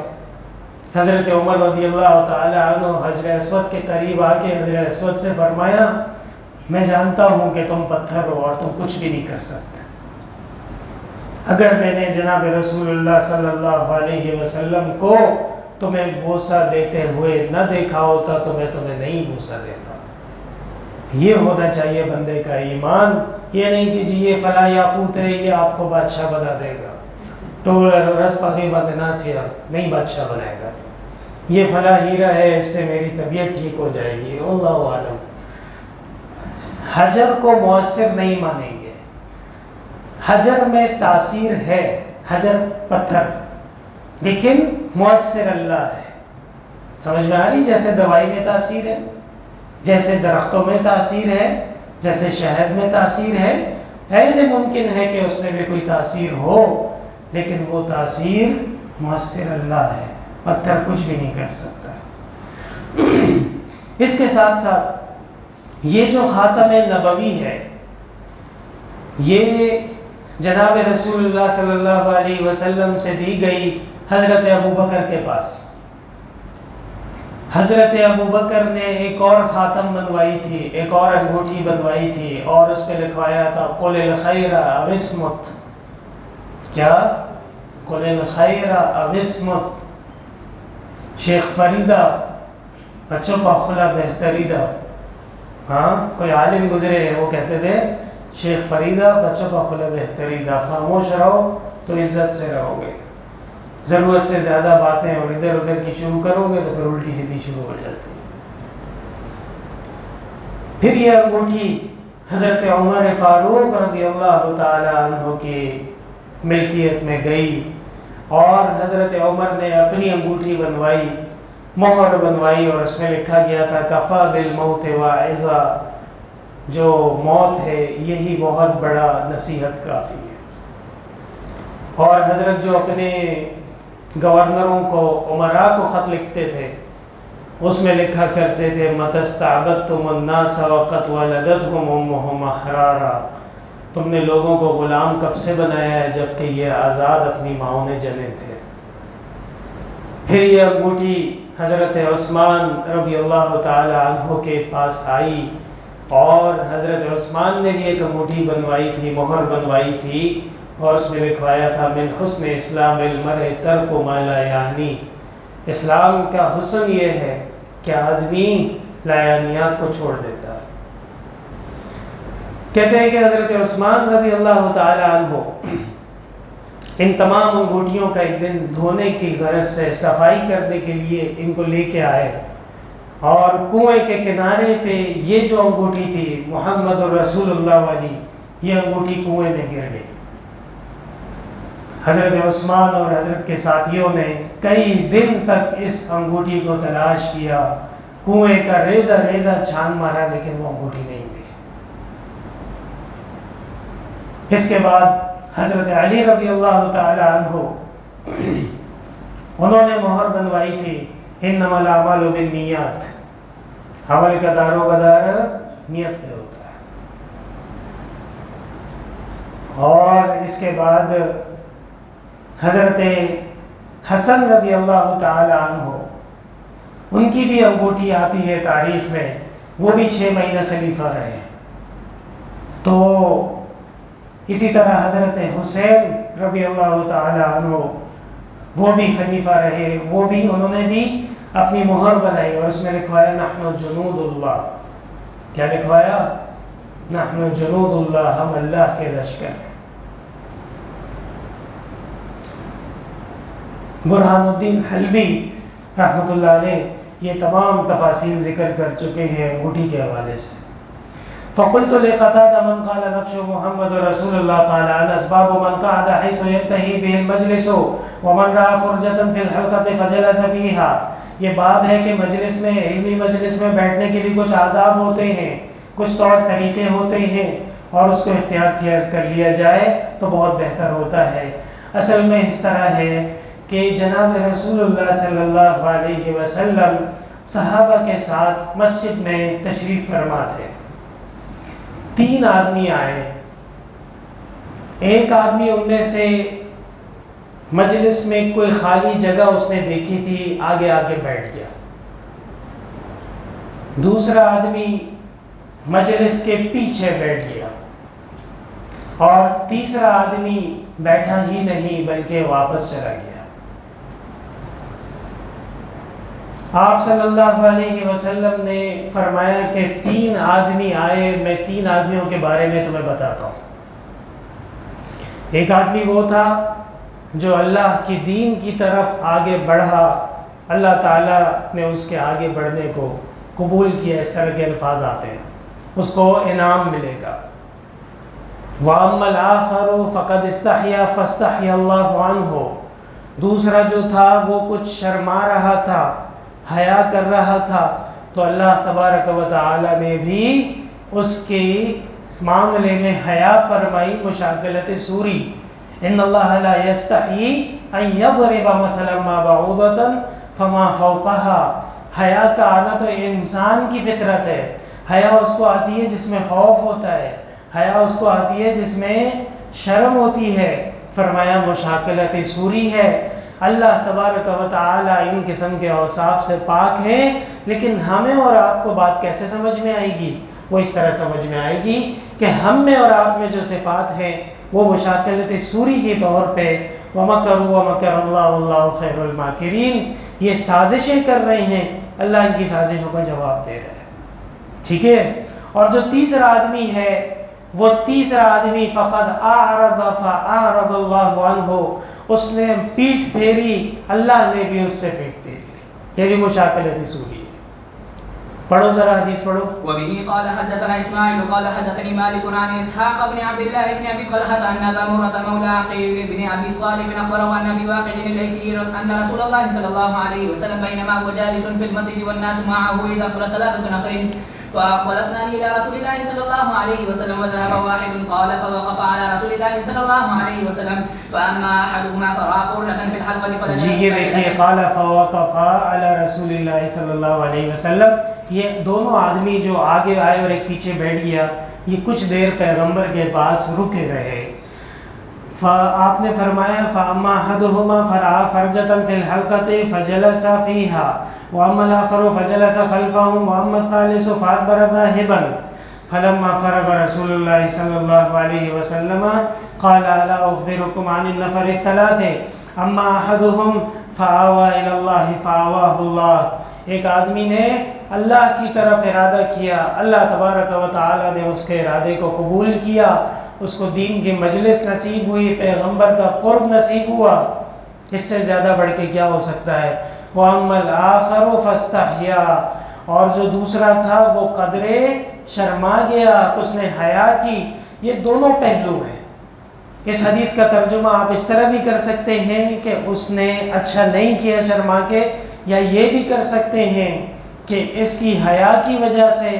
حضرت عمر رضی اللہ تعالی عنہ حجر اسود کے قریب آ کے حجر اسود سے فرمایا، میں جانتا ہوں کہ تم پتھر ہو اور تم کچھ بھی نہیں کر سکتے، اگر میں نے جناب رسول اللہ صلی اللہ علیہ وسلم کو تمہیں بوسہ دیتے ہوئے نہ دیکھا ہوتا تو میں تمہیں نہیں بوسہ دیتا۔ یہ ہونا چاہیے بندے کا ایمان. یہ نہیں کہ جی یہ فلاں یاقوت ہے یہ آپ کو بادشاہ بنا دے گا، ٹول رس پاگی بندناسیہ نہیں بادشاہ بنائے گا. تو یہ فلاں ہیرا ہے اس سے میری طبیعت ٹھیک ہو جائے گی، اللہ عالم. حجر کو مؤثر نہیں مانیں گے. حجر میں تاثیر ہے، حجر پتھر، لیکن مؤثر اللہ ہے. سمجھ میں آ رہی؟ جیسے دوائی میں تاثیر ہے، جیسے درختوں میں تاثیر ہے، جیسے شہد میں تاثیر ہے. ممکن ہے کہ اس میں بھی کوئی تاثیر ہو، لیکن وہ تاثیر مؤثر اللہ ہے، پتھر کچھ بھی نہیں کر سکتا. اس کے ساتھ ساتھ یہ جو خاتم نبوی ہے، یہ جناب رسول اللہ صلی اللہ علیہ وسلم سے دی گئی حضرت ابوبکر کے پاس. حضرت ابوبکر نے ایک اور خاتم بنوائی تھی، ایک اور انگوٹھی بنوائی تھی، اور اس پہ لکھوایا تھا قل الخیر او اصمت. کیا؟ قل الخیر او اصمت. شیخ فریدہ بچوں کا خلا بہتریدہ. ہاں کوئی عالم گزرے ہیں وہ کہتے تھے شیخ فریدہ بچوں کا خلا بہتریدہ، خاموش رہو تو عزت سے رہو گے، ضرورت سے زیادہ باتیں اور ادھر ادھر کی شروع کرو گے تو پھر الٹی سیدھی شروع ہو جاتی. پھر یہ انگوٹھی حضرت عمر فاروق رضی اللہ تعالی عنہ کی ملکیت میں گئی، اور حضرت عمر نے اپنی انگوٹھی بنوائی، مہر بنوائی، اور اس میں لکھا گیا تھا کفا بالموت واعظا، جو موت ہے یہی بہت بڑا نصیحت کافی ہے. اور حضرت جو اپنے گورنروں کو، عمراء کو خط لکھتے تھے، اس میں لکھا کرتے تھے متستعبدتم الناس وقت ولدتهم امهم احرارا، تم نے لوگوں کو غلام کب سے بنایا ہے جبکہ یہ آزاد اپنی ماؤں نے جنے تھے. پھر یہ انگوٹھی حضرت عثمان رضی اللہ تعالی عنہ کے پاس آئی، اور حضرت عثمان نے بھی ایک انگوٹھی بنوائی تھی، مہر بنوائی تھی، اور اس میں لکھوایا تھا من حسن اسلام المرء ترک ما لا یعنی. اسلام کا حسن یہ ہے کہ آدمی لایعنیات کو چھوڑ دیتا ہے. کہتے ہیں کہ حضرت عثمان رضی اللہ تعالی عنہ ان تمام انگوٹھیوں کا ایک دن دھونے کی غرض سے، صفائی کرنے کے لیے ان کو لے کے آئے، اور کنویں کے کنارے پہ یہ جو انگوٹھی تھی محمد الرسول اللہ والی، یہ انگوٹھی کنویں میں گر گئی. حضرت عثمان اور حضرت کے ساتھیوں نے کئی دن تک اس انگوٹھی کو تلاش کیا، کنویں کا ریزہ ریزہ چھان مارا، لیکن وہ انگوٹھی نہیں ملی. اس کے بعد حضرت علی رضی اللہ تعالی عنہ انہوں نے مہر بنوائی تھی انما الاعمال بالنیات، عمل کا دار و مدار نیت پہ ہوتا ہے. اور اس کے بعد حضرت حسن رضی اللہ تعالی عنہ، ان کی بھی انگوٹھی آتی ہے تاریخ میں، وہ بھی 6 مہینے خلیفہ رہے. تو اسی طرح حضرت حسین رضی اللہ تعالی عنہ وہ بھی خلیفہ رہے، وہ بھی انہوں نے بھی اپنی مہر بنائی، اور اس میں لکھوایا نحن جنود اللہ. کیا لکھوایا؟ نحن جنود اللہ، ہم اللہ کے لشکر ہیں. برہان الدین حلبی رحمۃ اللہ علیہ یہ تمام تفاصیل ذکر کر چکے ہیں انگوٹھی کے حوالے سے. فقلت لقتادہ من قال نقش محمد رسول اللہ تعالی عن اسباب من قعد حيث ينتهي به المجلس ومن رأى فرجة في الحلقة فجلس فيها. یہ باب ہے کہ مجلس میں، علمی مجلس میں بیٹھنے کے بھی کچھ آداب ہوتے ہیں، کچھ طور طریقے ہوتے ہیں، اور اس کو اختیار کر لیا جائے تو بہت بہتر ہوتا ہے. اصل میں اس طرح ہے کہ جناب رسول اللہ صلی اللہ علیہ وسلم صحابہ کے ساتھ مسجد میں تشریف فرما تھے. 3 آدمی آئے. ایک آدمی ان میں سے مجلس میں کوئی خالی جگہ اس نے دیکھی تھی، آگے آگے بیٹھ گیا. دوسرا آدمی مجلس کے پیچھے بیٹھ گیا، اور تیسرا آدمی بیٹھا ہی نہیں بلکہ واپس چلا گیا. آپ صلی اللہ علیہ وسلم نے فرمایا کہ 3 آدمی آئے، میں 3 آدمیوں کے بارے میں تمہیں بتاتا ہوں۔ ایک آدمی وہ تھا جو اللہ کی دین کی طرف آگے بڑھا، اللہ تعالیٰ نے اس کے آگے بڑھنے کو قبول کیا، اس طرح کے الفاظ آتے ہیں، اس کو انعام ملے گا۔ وَأَمَّا الْآخَرُ فَقَدْ اسْتَحْيَا فَاسْتَحْيَا اللَّهُ عَنْهُ، دوسرا جو تھا وہ کچھ شرما رہا تھا، حیا کر رہا تھا، تو اللہ تبارک و تعالی نے بھی اس کے معاملے میں حیا فرمائی، مشاکلت سوری۔ ان اللہ لا یستحیی ان یضرب مثلا ما بعوضۃ فما فوقها، حیا کا آنا تو انسان کی فطرت ہے، حیا اس کو آتی ہے جس میں خوف ہوتا ہے، حیا اس کو آتی ہے جس میں شرم ہوتی ہے، فرمایا مشاکلت سوری ہے۔ اللہ تبارک و تعالی ان قسم کے اوصاف سے پاک ہیں، لیکن ہمیں اور آپ کو بات کیسے سمجھ میں آئے گی؟ وہ اس طرح سمجھ میں آئے گی کہ ہم میں اور آپ میں جو صفات ہیں وہ مشاکلت سوری کے طور پہ وَمَكَرُوا وَمَكَرَ اللَّهُ وَاللَّهُ خَيْرُ الْمَاكِرِينَ، یہ سازشیں کر رہے ہیں، اللہ ان کی سازشوں کا جواب دے رہا ہے، ٹھیک ہے۔ اور جو تیسرا آدمی ہے، وہ تیسرا آدمی فقد اعرض فاعرض اللہ عنہ، اس نے پیٹھ پھیری، اللہ نے بھی اس سے پیٹھ پھیر لی، یہ بھی مشاکلت سوری ہے۔ پڑھو ذرا حدیث پڑھو۔ وبه قال حدثنا اسماعيل قال حدثني مالك عن اسحاق بن عبد الله بن ابي طلحه ان ابا مرة مولى عقيل بن ابي طالب اخبره عن ابي واقد الليثي ان رسول الله صلى الله عليه وسلم بينما هو جالس في المسجد والناس معه اذا اقبل 3 نفر فأقبل 2 إلى رسول الله صلى الله عليه وسلم وذهب واحد قال فوقف على رسول الله صلى الله عليه وسلم فأما أحدهما فرأى قرة في الحلقة جی یہ دیکھیے، قال فوقف على رسول اللہ صلی اللہ علیہ وسلم، یہ دونوں آدمی جو آگے آئے اور ایک پیچھے بیٹھ گیا، یہ کچھ دیر پیغمبر کے پاس رکے رہے۔ آپ نے فرمایا فَأَمَّا أَحَدُهُمَا فَرَأَىٰ فَرْجَةً فِي الْحَلْقَةِ فَجَلَسَ فِيهَا وَأَمَّا الْآخَرُ فَجَلَسَ خَلْفَهُمْ وَأَمَّا الثَّالِثُ فَأَدْبَرَ ذَاهِبًا فَلَمَّا فَرَغَ رَسُولُ اللَّهِ صَلَّى اللَّهُ عَلَيْهِ وَسَلَّمَ قَالَ أَلَا أُخْبِرُكُمْ عَنِ النَّفَرِ الثَّلَاثِ أَمَّا أَحَدُهُمْ فَآوَىٰ إِلَى اللَّهِ فَآوَاهُ اللَّهُ، ایک آدمی نے اللہ کی طرف ارادہ کیا، اللہ تبارک و تعالی نے اس کے ارادے کو قبول کیا، اس کو دین کی مجلس نصیب ہوئی، پیغمبر کا قرب نصیب ہوا، اس سے زیادہ بڑھ کے کیا ہو سکتا ہے؟ وَأَمَّا الْآخَرُ فَاسْتَحْيَا، اور جو دوسرا تھا وہ قدرے شرما گیا، اس نے حیا کی۔ یہ دونوں پہلو ہیں۔ اس حدیث کا ترجمہ آپ اس طرح بھی کر سکتے ہیں کہ اس نے اچھا نہیں کیا شرما کے، یا یہ بھی کر سکتے ہیں کہ اس کی حیا کی وجہ سے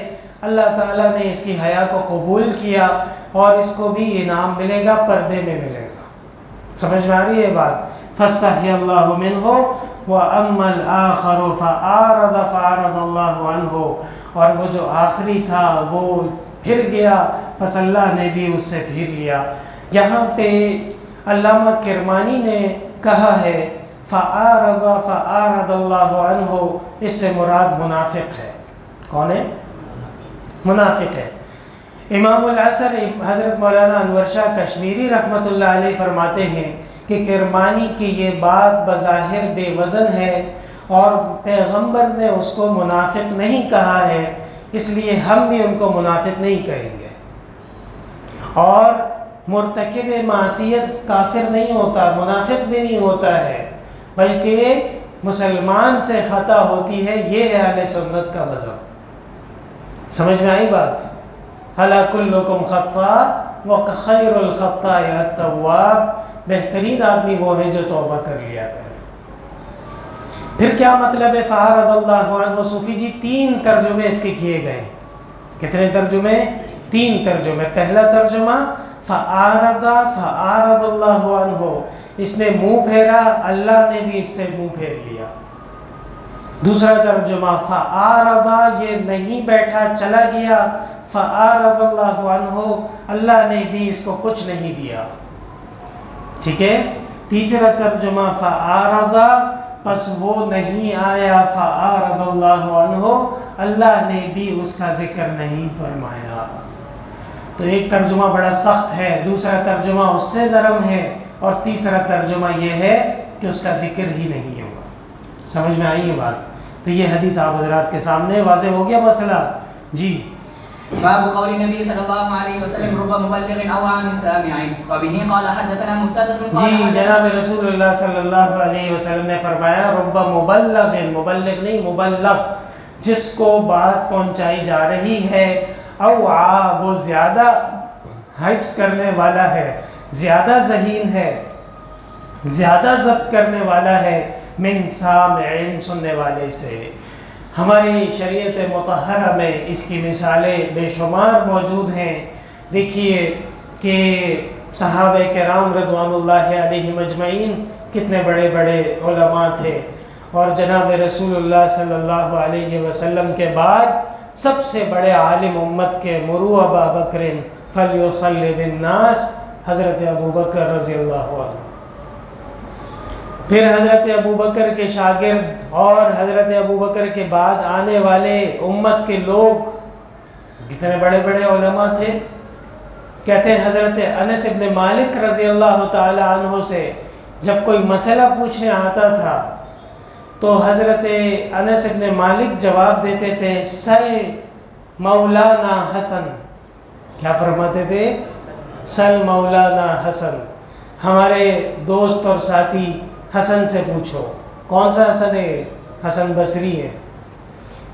اللہ تعالیٰ نے اس کی حیا کو قبول کیا اور اس کو بھی انعام ملے گا، پردے میں ملے گا۔ سمجھ میں آ رہی ہے بات؟ فَاسْتَحْيَا اللَّهُ مِنْهُ وَأَمَّا الْآخَرُ فَأَعْرَضَ فَأَعْرَضَ اللَّهُ عَنْهُ، اور وہ جو آخری تھا وہ پھر گیا، پس اللہ نے بھی اس سے پھر لیا۔ یہاں پہ علامہ کرمانی نے کہا ہے فَأَعْرَضَ فَأَعْرَضَ اللَّهُ عَنْهُ، اس سے مراد منافق ہے۔ کون ہے؟ منافق ہے۔ امام العصر حضرت مولانا انور شاہ کشمیری رحمۃ اللہ علیہ فرماتے ہیں کہ کرمانی کی یہ بات بظاہر بے وزن ہے اور پیغمبر نے اس کو منافق نہیں کہا ہے، اس لیے ہم بھی ان کو منافق نہیں کہیں گے۔ اور مرتکب معصیت کافر نہیں ہوتا، منافق بھی نہیں ہوتا ہے، بلکہ مسلمان سے خطا ہوتی ہے، یہ ہے اہل سنت کا مذہب۔ سمجھ میں آئی بات؟ الا کلکم خطاء وخیر الخطاء التواب، بہترین آدمی وہ ہے جو توبہ کر لیا کرے۔ پھر کیا مطلب ہے فَأَعْرَضَ اللَّهُ عَنْهُ؟ صوفی جی 3 ترجمے اس کے کیے گئے ہیں۔ کتنے ترجمے؟ 3 ترجمے۔ پہلا ترجمہ فَأَعْرَضَ فَأَعْرَضَ اللَّهُ عَنْهُ، اس نے منہ پھیرا، اللہ نے بھی اس سے منہ پھیر لیا۔ دوسرا ترجمہ فَأَعْرَضَ، یہ نہیں بیٹھا چلا گیا، فَأَعْرَضَ اللَّهُ عَنْهُ، اللہ نے بھی اس کو کچھ نہیں دیا، ٹھیک ہے۔ تیسرا ترجمہ فَأَعْرَضَ، پس وہ نہیں آیا، فَأَعْرَضَ اللَّهُ عَنْهُ، اللہ نے بھی اس کا ذکر نہیں فرمایا۔ تو ایک ترجمہ بڑا سخت ہے، دوسرا ترجمہ اس سے نرم ہے، اور تیسرا ترجمہ یہ ہے کہ اس کا ذکر ہی نہیں ہوگا۔ سمجھ میں آئی یہ بات؟ تو یہ حدیث آپ حضرات کے سامنے واضح ہو گیا مسئلہ. جی باب قول النبي صلى الله عليه وسلم رب مبلغ او عام سامع وبه قال حدثنا مسدد جی جناب رسول اللہ صلی اللہ علیہ وسلم نے فرمایا رب مبلغ، مبلغ نہیں مبلغ، جس کو بات پہنچائی جا رہی ہے، او وہ زیادہ حفظ کرنے والا ہے، زیادہ ذہین ہے، زیادہ ضبط کرنے والا ہے، من سامعین سننے والے سے. ہماری شریعت مطہرہ میں اس کی مثالیں بے شمار موجود ہیں. دیکھیے کہ صحابہ کرام رضوان اللہ علیہم اجمعین کتنے بڑے بڑے علماء تھے، اور جناب رسول اللہ صلی اللہ علیہ وسلم کے بعد سب سے بڑے عالم امت کے مرو ابا بکر فلیصلی بالناس حضرت ابو بکر رضی اللہ عنہ. پھر حضرت ابو بکر کے شاگرد اور حضرت ابو بکر کے بعد آنے والے امت کے لوگ کتنے بڑے بڑے علماء تھے. کہتے ہیں حضرت انس ابن مالک رضی اللہ تعالی عنہ سے جب کوئی مسئلہ پوچھنے آتا تھا تو حضرت انس ابن مالک جواب دیتے تھے سل مولانا حسن. کیا فرماتے تھے؟ سل مولانا حسن، ہمارے دوست اور ساتھی حسن سے پوچھو. کون سا حسن ہے؟ حسن بصری ہے.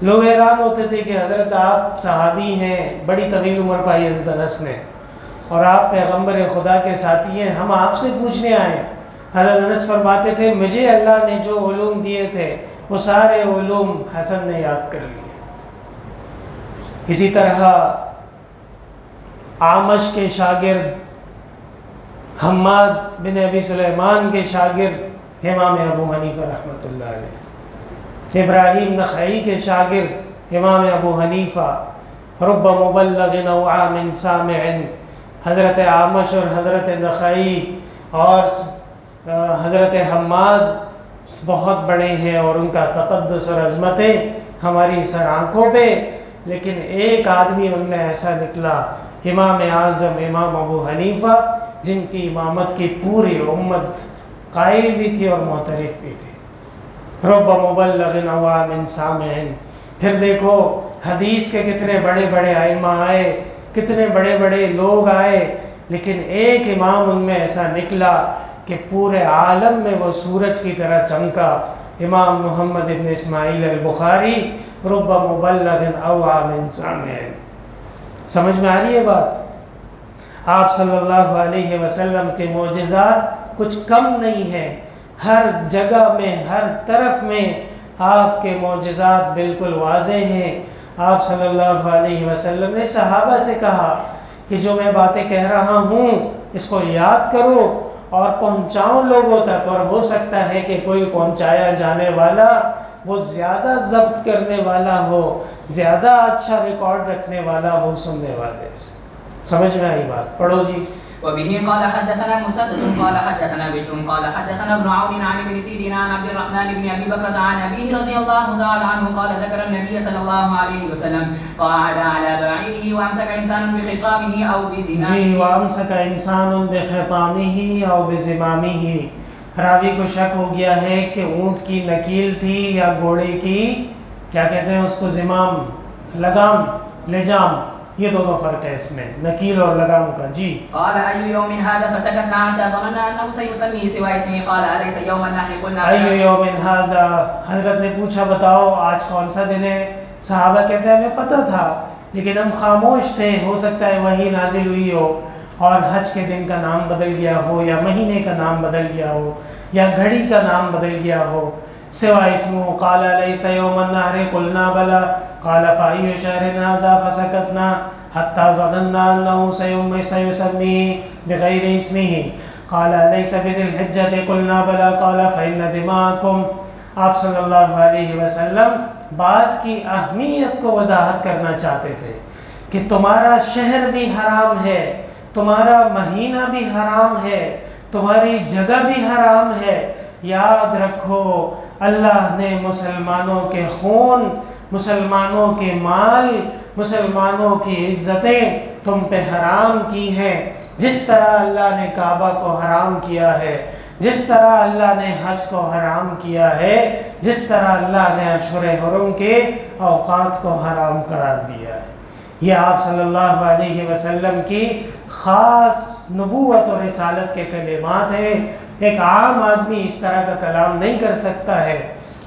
لوگ حیران ہوتے تھے کہ حضرت آپ صحابی ہیں، بڑی طویل عمر پائی حضرت انس نے، اور آپ پیغمبر خدا کے ساتھی ہیں، ہم آپ سے پوچھنے آئے. حضرت انس فرماتے تھے مجھے اللہ نے جو علوم دیے تھے وہ سارے علوم حسن نے یاد کر لیے. اسی طرح اعمش کے شاگرد، حماد بن ابی سلیمان کے شاگرد امام ابو حنیفہ رحمۃ اللہ علیہ، ابراہیم نخعی کے شاگرد امام ابو حنیفہ، رب مبلغ او عام سامع. حضرت اعمش اور حضرت نخعی اور حضرت حماد بہت بڑے ہیں اور ان کا تقدس اور عظمتیں ہماری سر آنکھوں پہ، لیکن ایک آدمی ان میں ایسا نکلا، امام اعظم امام ابو حنیفہ، جن کی امامت کی پوری امت قائل بھی تھی اور معترف بھی تھی. رب مبلغ او عام سامع. پھر دیکھو حدیث کے کتنے بڑے بڑے ائمہ آئے، کتنے بڑے بڑے لوگ آئے، لیکن ایک امام ان میں ایسا نکلا کہ پورے عالم میں وہ سورج کی طرح چمکا، امام محمد ابن اسماعیل البخاری، رب مبلغ او عام سامع. سمجھ میں آ رہی ہے بات؟ آپ صلی اللہ علیہ وسلم کے معجزات کچھ کم نہیں ہیں، ہر جگہ میں ہر طرف میں آپ کے معجزات بالکل واضح ہیں. آپ صلی اللہ علیہ وسلم نے صحابہ سے کہا کہ جو میں باتیں کہہ رہا ہوں اس کو یاد کرو اور پہنچاؤ لوگوں تک، اور ہو سکتا ہے کہ کوئی پہنچایا جانے والا وہ زیادہ ضبط کرنے والا ہو، زیادہ اچھا ریکارڈ رکھنے والا ہو سننے والے سے. سمجھ میں آئی بات؟ پڑھو جی. وبه قال حدثنا مسدد قال حدثنا بشر قال حدثنا ابن عون عن ابن سيرين عن عبد الرحمن بن ابي بكر عن ابيه رضي الله تعالى عنه قال ذكر النبي صلى الله عليه وسلم قعد على بعيره وامسك انسان بخطامه او بزمامه. جی وامسك انسان بخطامه او بزمامه. راوی کو شک ہو گیا ہے کہ اونٹ کی نکیل تھی یا گھوڑے کی کیا کہتے ہیں اس کو، زمام، لگام، لجام. یہ دونوں فرق ہے اس میں، نکیل اور لگام کا. جی قال اي يوم هذا فسكتنا حتى ظننا انه سيسميه سوى اسمه قال اليس يوم النحر قلنا اي يوم هذا. حضرت نے پوچھا بتاؤ آج کون سا دن ہے؟ صحابہ کہتے ہیں ہمیں پتہ تھا لیکن ہم خاموش تھے، ہو سکتا ہے وہی نازل ہوئی ہو اور حج کے دن کا نام بدل گیا ہو یا مہینے کا نام بدل گیا ہو یا گھڑی کا نام بدل گیا ہو. سوا اسمه قال ليس يوم النهر قلنا بلى قال فأي شهر هذا فسكتنا حتى ظننا أنه سيسميه بغير اسمه قال ليس بذي الحجة قلنا بلى قال فإن دماءكم. آپ صلی اللہ علیہ وسلم بات کی اہمیت کو وضاحت کرنا چاہتے تھے کہ تمہارا شہر بھی حرام ہے، تمہارا مہینہ بھی حرام ہے، تمہاری جگہ بھی حرام ہے. یاد رکھو اللہ نے مسلمانوں کے خون، مسلمانوں کے مال، مسلمانوں کی عزتیں تم پہ حرام کی ہیں. جس طرح اللہ نے کعبہ کو حرام کیا ہے، جس طرح اللہ نے حج کو حرام کیا ہے، جس طرح اللہ نے اشہر حرم کے اوقات کو حرام قرار دیا ہے۔ یہ آپ صلی اللہ علیہ وسلم کی خاص نبوت اور رسالت کے کلمات ہیں۔ ایک عام آدمی اس طرح کا کلام نہیں کر سکتا ہے،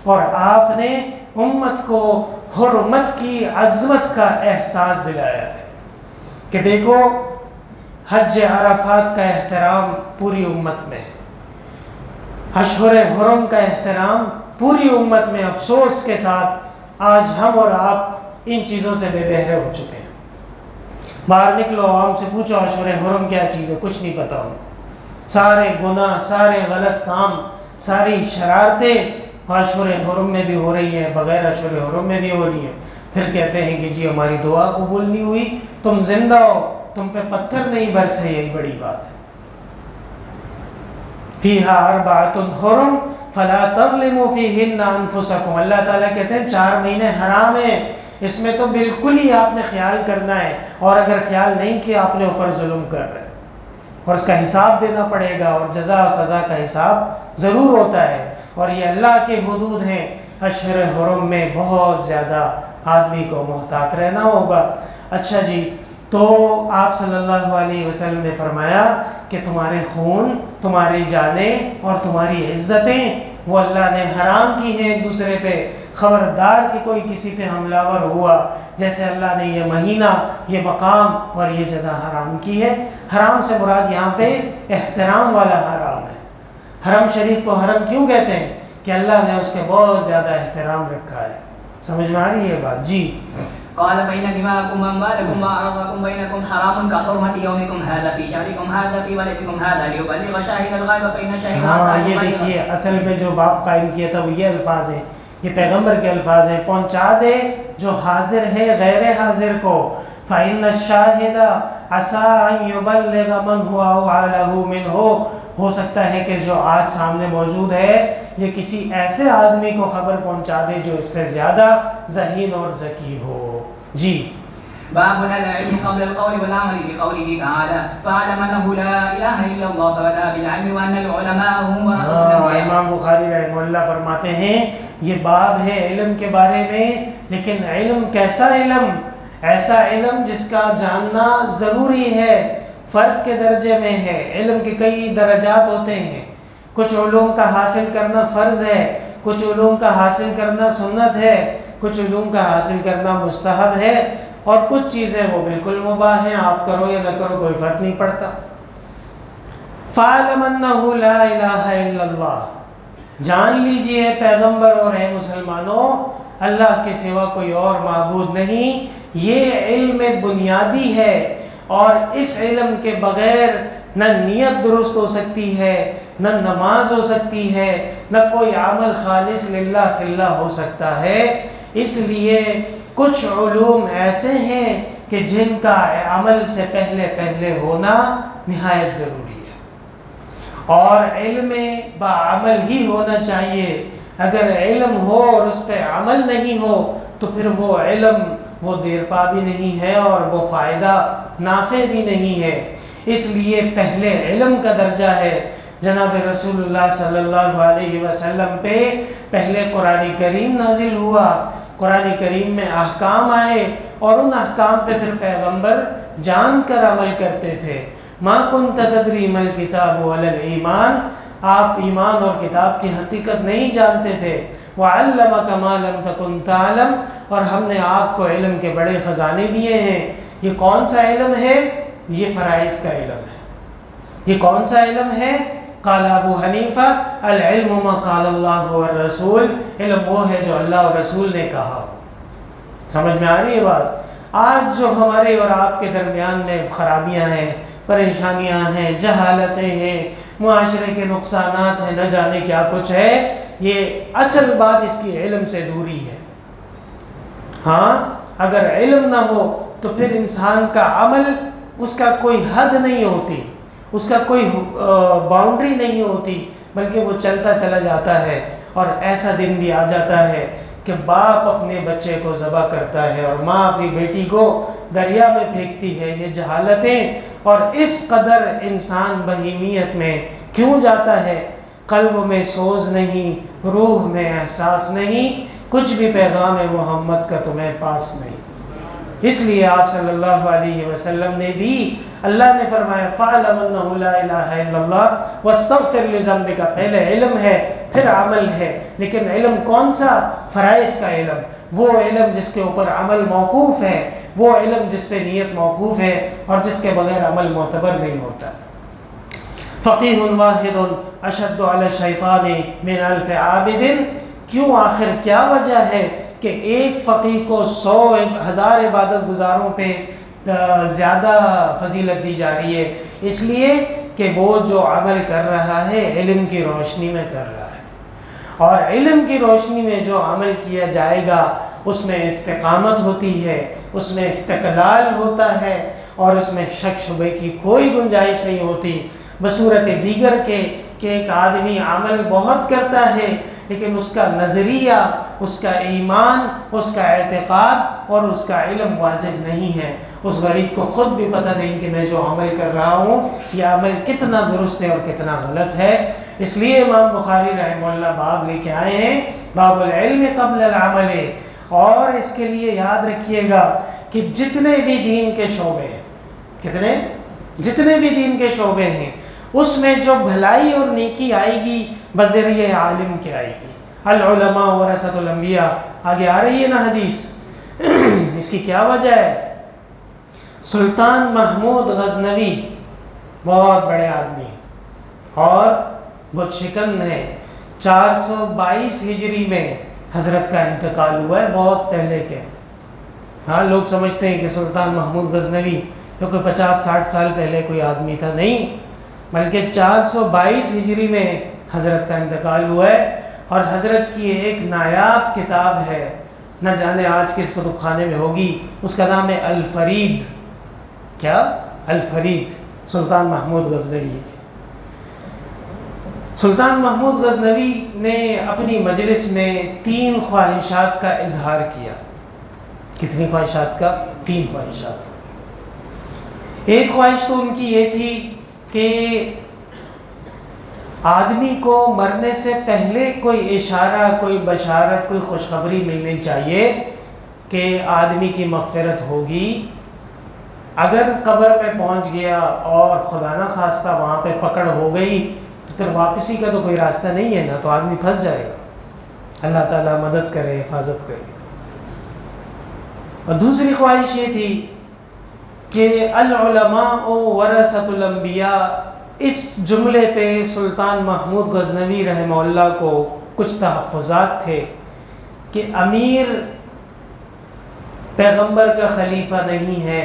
اور آپ نے امت کو حرمت کی عظمت کا احساس دلایا ہے کہ دیکھو حج عرفات کا احترام پوری امت میں، اشہر حرم کا احترام پوری امت میں۔ افسوس کے ساتھ آج ہم اور آپ ان چیزوں سے بے بہرے ہو چکے ہیں۔ باہر نکلو، عوام سے پوچھو اشہر حرم کیا چیز ہے، کچھ نہیں پتہ ان کو۔ سارے گناہ، سارے غلط کام، ساری شرارتیں اشہر حرم میں بھی ہو رہی ہیں، بغیر اشہر حرم میں بھی ہو رہی ہیں۔ پھر کہتے ہیں کہ جی ہماری دعا قبول نہیں ہوئی، تم زندہ ہو، تم پہ پتھر نہیں برسے، یہی بڑی بات ہے۔ فیہا اربعۃ حرم فلا تظلموا فیہن انفسکم، اللہ تعالیٰ کہتے ہیں 4 مہینے حرام ہیں، اس میں تو بالکل ہی آپ نے خیال کرنا ہے، اور اگر خیال نہیں کیا اپنے اوپر ظلم کر رہے ہیں، اور اس کا حساب دینا پڑے گا، اور جزا و سزا کا حساب ضرور ہوتا ہے۔ اور یہ اللہ کے حدود ہیں، اشہر حرم میں بہت زیادہ آدمی کو محتاط رہنا ہوگا۔ اچھا جی، تو آپ صلی اللہ علیہ وسلم نے فرمایا کہ تمہارے خون، تمہاری جانیں اور تمہاری عزتیں وہ اللہ نے حرام کی ہیں ایک دوسرے پہ۔ خبردار کہ کوئی کسی پہ حملہ ور ہوا، جیسے اللہ نے یہ مہینہ، یہ مقام اور یہ جگہ حرام کی ہے۔ حرام سے مراد یہاں پہ احترام والا حرام ہے۔ حرم شریف کو حرم کیوں کہتے ہیں؟ کہ اللہ نے اس کے بہت زیادہ احترام رکھا ہے۔ سمجھ میں آ رہی ہے بات؟ جی۔ قال فإن دماءكم وأموالكم وأعراضكم بينكم حرام كحرمة يومكم هذا في شهركم هذا في بلدكم هذا ليبلغ شاهد الغائب فإن شاهد ہاں، یہ دیکھیے اصل میں جو باب قائم کیا تھا وہ یہ الفاظ ہیں، یہ پیغمبر کے الفاظ ہیں، پہنچا دے جو حاضر ہے غیر حاضر کو، فإن الشاهد عسى أن يبلغ من هو أوعى له منه، ہو سکتا ہے کہ جو آج سامنے موجود ہے یہ کسی ایسے آدمی کو خبر پہنچا دے جو اس سے زیادہ ذہین اور ذکی ہو۔ جی۔ باب العلم قبل القول والعمل بقوله تعالى فاعلم انه لا اله الا الله فبدا بالعلم وان العلماء هم ورثة الانبياء۔ امام بخاری رحمہ اللہ فرماتے ہیں یہ باب ہے علم کے بارے میں، لیکن علم کیسا علم؟ ایسا علم جس کا جاننا ضروری ہے، فرض کے درجے میں ہے۔ علم کے کئی درجات ہوتے ہیں، کچھ علوم کا حاصل کرنا فرض ہے، کچھ علوم کا حاصل کرنا سنت ہے، کچھ علوم کا حاصل کرنا مستحب ہے، اور کچھ چیزیں وہ بالکل مباح ہیں، آپ کرو یا نہ کرو کوئی فرق نہیں پڑتا۔ فَاعْلَمْ أَنَّهُ لَا إِلَٰهَ إِلَّا اللَّهُ، جان لیجئے پیغمبر اور اے مسلمانوں، اللہ کے سوا کوئی اور معبود نہیں۔ یہ علم بنیادی ہے، اور اس علم کے بغیر نہ نیت درست ہو سکتی ہے، نہ نماز ہو سکتی ہے، نہ کوئی عمل خالص للہ فی اللہ ہو سکتا ہے۔ اس لیے کچھ علوم ایسے ہیں کہ جن کا عمل سے پہلے ہونا نہایت ضروری ہے، اور علم بعمل ہی ہونا چاہیے۔ اگر علم ہو اور اس پہ عمل نہیں ہو تو پھر وہ علم وہ دیر پا بھی نہیں ہے اور وہ فائدہ نافع بھی نہیں ہے۔ اس لیے پہلے علم کا درجہ ہے۔ جناب رسول اللہ صلی اللہ علیہ وسلم پہ پہلے قرآن کریم نازل ہوا، قرآن کریم میں احکام آئے، اور ان احکام پہ پھر پیغمبر جان کر عمل کرتے تھے۔ ما کنت تدری ما الکتاب ولا الایمان، آپ ایمان اور کتاب کی حقیقت نہیں جانتے تھے۔ وعلمک ما لم تکن تعلم، اور ہم نے آپ کو علم کے بڑے خزانے دیے ہیں۔ یہ کون سا علم ہے؟ یہ فرائض کا علم ہے۔ یہ کون سا علم ہے؟ قال ابو حنیفہ العلم ما قال اللہ والرسول، علم وہ ہے جو اللہ اور رسول نے کہا۔ سمجھ میں آ رہی ہے بات؟ آج جو ہمارے اور آپ کے درمیان میں خرابیاں ہیں، پریشانیاں ہیں، جہالتیں ہیں، معاشرے کے نقصانات ہیں، نہ جانے کیا کچھ ہے، یہ اصل بات اس کی علم سے دوری ہے۔ ہاں، اگر علم نہ ہو تو پھر انسان کا عمل، اس کا کوئی حد نہیں ہوتی، اس کا کوئی باؤنڈری نہیں ہوتی، بلکہ وہ چلتا چلا جاتا ہے۔ اور ایسا دن بھی آ جاتا ہے کہ باپ اپنے بچے کو ذبح کرتا ہے اور ماں اپنی بیٹی کو دریا میں پھینکتی ہے۔ یہ جہالتیں، اور اس قدر انسان بہیمیت میں کیوں جاتا ہے؟ قلب میں سوز نہیں، روح میں احساس نہیں، کچھ بھی پیغام محمد کا تمہیں پاس نہیں۔ اس لیے آپ صلی اللہ علیہ وسلم نے بھی، اللہ نے فرمایا فَاعْلَمْ أَنَّهُ لَا إِلَٰهَ إِلَّا اللَّهُ وَاسْتَغْفِرْ لِذَنبِكَ، پہلے علم ہے پھر عمل ہے، لیکن علم کون سا؟ فرائض کا علم، وہ علم جس کے اوپر عمل موقوف ہے، وہ علم جس پہ نیت موقوف ہے اور جس کے بغیر عمل معتبر نہیں ہوتا۔ فقیہ واحد اشد علی الشیطان من الف عابد، کیوں آخر کیا وجہ ہے کہ ایک فقیہ کو 100,000 عبادت گزاروں پہ زیادہ فضیلت دی جا رہی ہے؟ اس لیے کہ وہ جو عمل کر رہا ہے علم کی روشنی میں کر رہا ہے، اور علم کی روشنی میں جو عمل کیا جائے گا اس میں استقامت ہوتی ہے، اس میں استقلال ہوتا ہے، اور اس میں شک شبے کی کوئی گنجائش نہیں ہوتی، بصورت دیگر کے کہ ایک آدمی عمل بہت کرتا ہے لیکن اس کا نظریہ، اس کا ایمان، اس کا اعتقاد اور اس کا علم واضح نہیں ہے۔ اس غریب کو خود بھی پتہ نہیں کہ میں جو عمل کر رہا ہوں یہ عمل کتنا درست ہے اور کتنا غلط ہے۔ اس لیے امام بخاری رحمہ اللہ باب لے کے آئے ہیں، باب العلم قبل العمل، اور اس کے لیے یاد رکھیے گا کہ جتنے بھی دین کے شعبے ہیں، جتنے بھی دین کے شعبے ہیں، اس میں جو بھلائی اور نیکی آئے گی بذریعہ عالم کے آئے گی۔ العلماء ورثۃ الانبیاء، آگے آ رہی ہے نا حدیث۔ اس کی کیا وجہ ہے؟ سلطان محمود غزنوی بہت بڑے آدمی اور بت شکن ہے، 422 ہجری میں حضرت کا انتقال ہوا ہے، بہت پہلے کے۔ ہاں لوگ سمجھتے ہیں کہ سلطان محمود غزنوی جو کوئی 50-60 سال پہلے کوئی آدمی تھا، نہیں، بلکہ 422 ہجری میں حضرت کا انتقال ہوا ہے، اور حضرت کی ایک نایاب کتاب ہے، نہ جانے آج کس کتب خانے میں ہوگی، اس کا نام ہے الفرید۔ کیا؟ الفرید، سلطان محمود غزنوی کی۔ سلطان محمود غزنوی نے اپنی مجلس میں 3 خواہشات کا اظہار کیا۔ کتنی خواہشات کا؟ 3 خواہشات کا۔ ایک خواہش تو ان کی یہ تھی کہ آدمی کو مرنے سے پہلے کوئی اشارہ، کوئی بشارت، کوئی خوشخبری ملنی چاہیے کہ آدمی کی مغفرت ہوگی۔ اگر قبر میں پہنچ گیا اور خدا نہ خواستہ وہاں پہ پکڑ ہو گئی تو پھر واپسی کا تو کوئی راستہ نہیں ہے نا، تو آدمی پھنس جائے گا۔ اللہ تعالیٰ مدد کرے، حفاظت کرے۔ اور دوسری خواہش یہ تھی کہ العلماء ورثۃ الانبیاء، اس جملے پہ سلطان محمود غزنوی رحمہ اللہ کو کچھ تحفظات تھے کہ امیر پیغمبر کا خلیفہ نہیں ہے،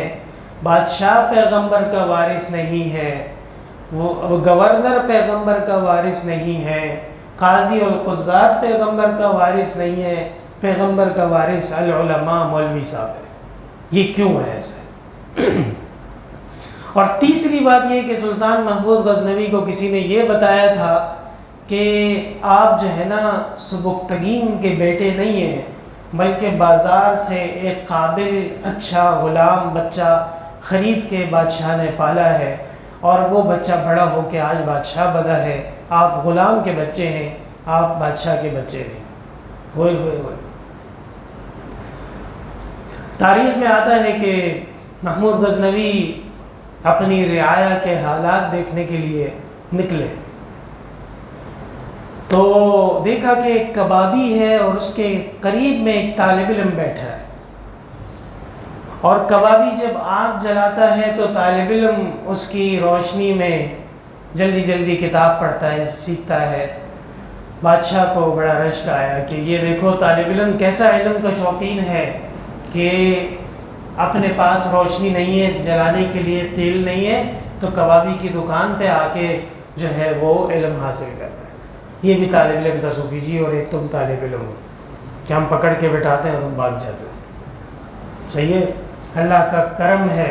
بادشاہ پیغمبر کا وارث نہیں ہے، وہ گورنر پیغمبر کا وارث نہیں ہے، قاضی القضات پیغمبر کا وارث نہیں ہے، پیغمبر کا وارث العلماء، مولوی صاحب ہے۔ یہ کیوں ہے ایسا؟ اور تیسری بات یہ کہ سلطان محمود غزنوی کو کسی نے یہ بتایا تھا کہ آپ جو ہے نا سبکتگین کے بیٹے نہیں ہیں، بلکہ بازار سے ایک قابل اچھا غلام بچہ خرید کے بادشاہ نے پالا ہے، اور وہ بچہ بڑا ہو کے آج بادشاہ بنا ہے۔ آپ غلام کے بچے ہیں، آپ بادشاہ کے بچے ہیں۔ ہوئے ہوئے ہوئے تاریخ میں آتا ہے کہ محمود غزنوی اپنی رعایا کے حالات دیکھنے کے لیے نکلے تو دیکھا کہ ایک کبابی ہے اور اس کے قریب میں ایک طالب علم بیٹھا ہے، اور کبابی جب آگ جلاتا ہے تو طالب علم اس کی روشنی میں جلدی جلدی کتاب پڑھتا ہے، سیکھتا ہے۔ بادشاہ کو بڑا رشک آیا کہ یہ دیکھو طالب علم کیسا علم کا شوقین ہے کہ اپنے پاس روشنی نہیں ہے، جلانے کے لیے تیل نہیں ہے، تو کبابی کی دکان پہ آ کے جو ہے وہ علم حاصل کر رہا ہے۔ یہ بھی طالب علم تھا صوفی جی، اور ایک تم طالب علم ہو کہ ہم پکڑ کے بٹھاتے ہیں تم بھاگ جاتے ہو۔ صحیح ہے، اللہ کا کرم ہے،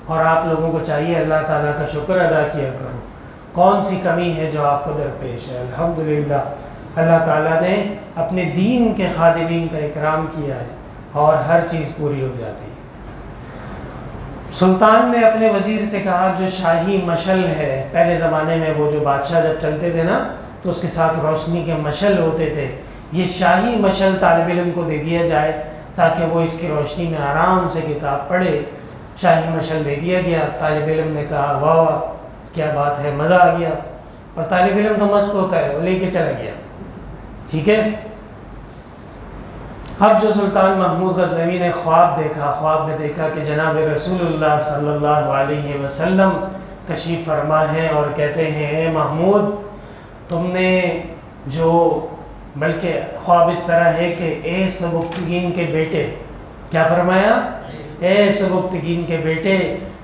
اور آپ لوگوں کو چاہیے اللہ تعالیٰ کا شکر ادا کیا کرو۔ کون سی کمی ہے جو آپ کو درپیش ہے؟ الحمدللہ اللہ تعالیٰ نے اپنے دین کے خادمین کا اکرام کیا ہے اور ہر چیز پوری ہو جاتی ہے۔ سلطان نے اپنے وزیر سے کہا جو شاہی مشل ہے، پہلے زمانے میں وہ جو بادشاہ جب چلتے تھے نا تو اس کے ساتھ روشنی کے مشعل ہوتے تھے. یہ شاہی مشعل طالب علم کو دے دیا جائے تاکہ وہ اس کی روشنی میں آرام سے کتاب پڑھے. شاہی مشعل دے دیا گیا. طالب علم نے کہا واہ واہ کیا بات ہے، مزہ آ گیا. اور طالب علم تو مست ہوتا ہے، وہ لے کے چلا گیا. ٹھیک ہے. اب جو سلطان محمود غزنوی نے خواب دیکھا، خواب میں دیکھا کہ جناب رسول اللہ صلی اللہ علیہ وسلم تشریف فرما ہے اور کہتے ہیں اے محمود تم نے جو، بلکہ خواب اس طرح ہے کہ اے سبکتگین کے بیٹے، کیا فرمایا؟ اے سبکتگین کے بیٹے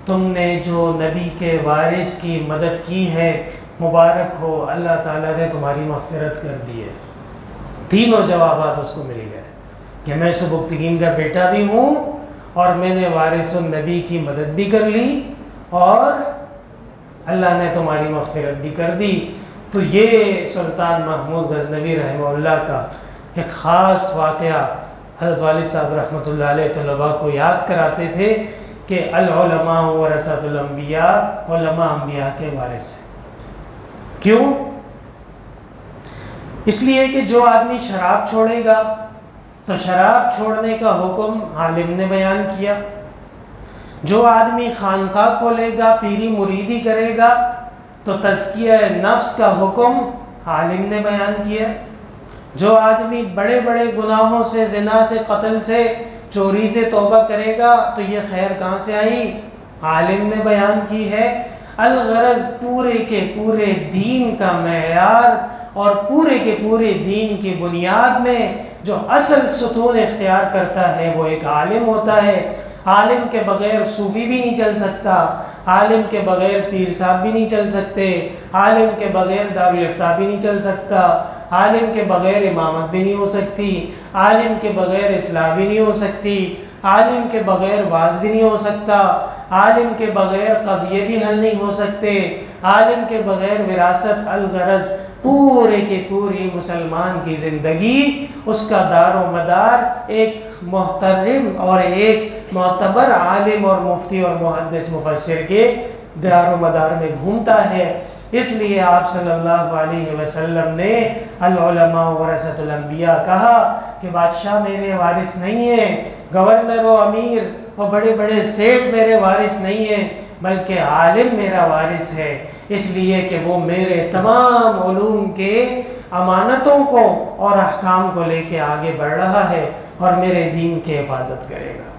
تم نے جو نبی کے وارث کی مدد کی ہے مبارک ہو، اللہ تعالیٰ نے تمہاری مغفرت کر دی ہے. تینوں جوابات اس کو مل گئے کہ میں سبکتگین کا بیٹا بھی ہوں اور میں نے وارث النبی کی مدد بھی کر لی اور اللہ نے تمہاری مغفرت بھی کر دی. تو یہ سلطان محمود غزنوی رحمہ اللہ کا ایک خاص واقعہ حضرت والد صاحب رحمۃ اللہ علیہ طلباء کو یاد کراتے تھے کہ العلماء ورثۃ الانبیاء، علماء انبیاء کے وارث ہیں. کیوں؟ اس لیے کہ جو آدمی شراب چھوڑے گا تو شراب چھوڑنے کا حکم عالم نے بیان کیا. جو آدمی خانقاہ کھولے گا، پیری مریدی کرے گا تو تزکیہ نفس کا حکم عالم نے بیان کیا. جو آدمی بڑے بڑے گناہوں سے، زنا سے، قتل سے، چوری سے توبہ کرے گا تو یہ خیر کہاں سے آئی؟ عالم نے بیان کی ہے. الغرض پورے کے پورے دین کا معیار اور پورے کے پورے دین کی بنیاد میں جو اصل ستون اختیار کرتا ہے وہ ایک عالم ہوتا ہے. عالم کے بغیر صوفی بھی نہیں چل سکتا، عالم کے بغیر پیر صاحب بھی نہیں چل سکتے، عالم کے بغیر دارالافتاء بھی نہیں چل سکتا، عالم کے بغیر امامت بھی نہیں ہو سکتی، عالم کے بغیر اصلاح بھی نہیں ہو سکتی، عالم کے بغیر واعظ بھی نہیں ہو سکتا، عالم کے بغیر قضیے بھی حل نہیں ہو سکتے، عالم کے بغیر وراثت. الغرض پورے کے پوری مسلمان کی زندگی اس کا دار و مدار ایک محترم اور ایک معتبر عالم اور مفتی اور محدث مفسر کے دار و مدار میں گھومتا ہے. اس لیے آپ صلی اللہ علیہ وسلم نے العلماء ورثۃ الانبیاء کہا کہ بادشاہ میرے وارث نہیں ہیں، گورنر و امیر اور بڑے بڑے سیٹ میرے وارث نہیں ہیں، بلکہ عالم میرا وارث ہے. اس لیے کہ وہ میرے تمام علوم کے امانتوں کو اور احکام کو لے کے آگے بڑھ رہا ہے اور میرے دین کی حفاظت کرے گا.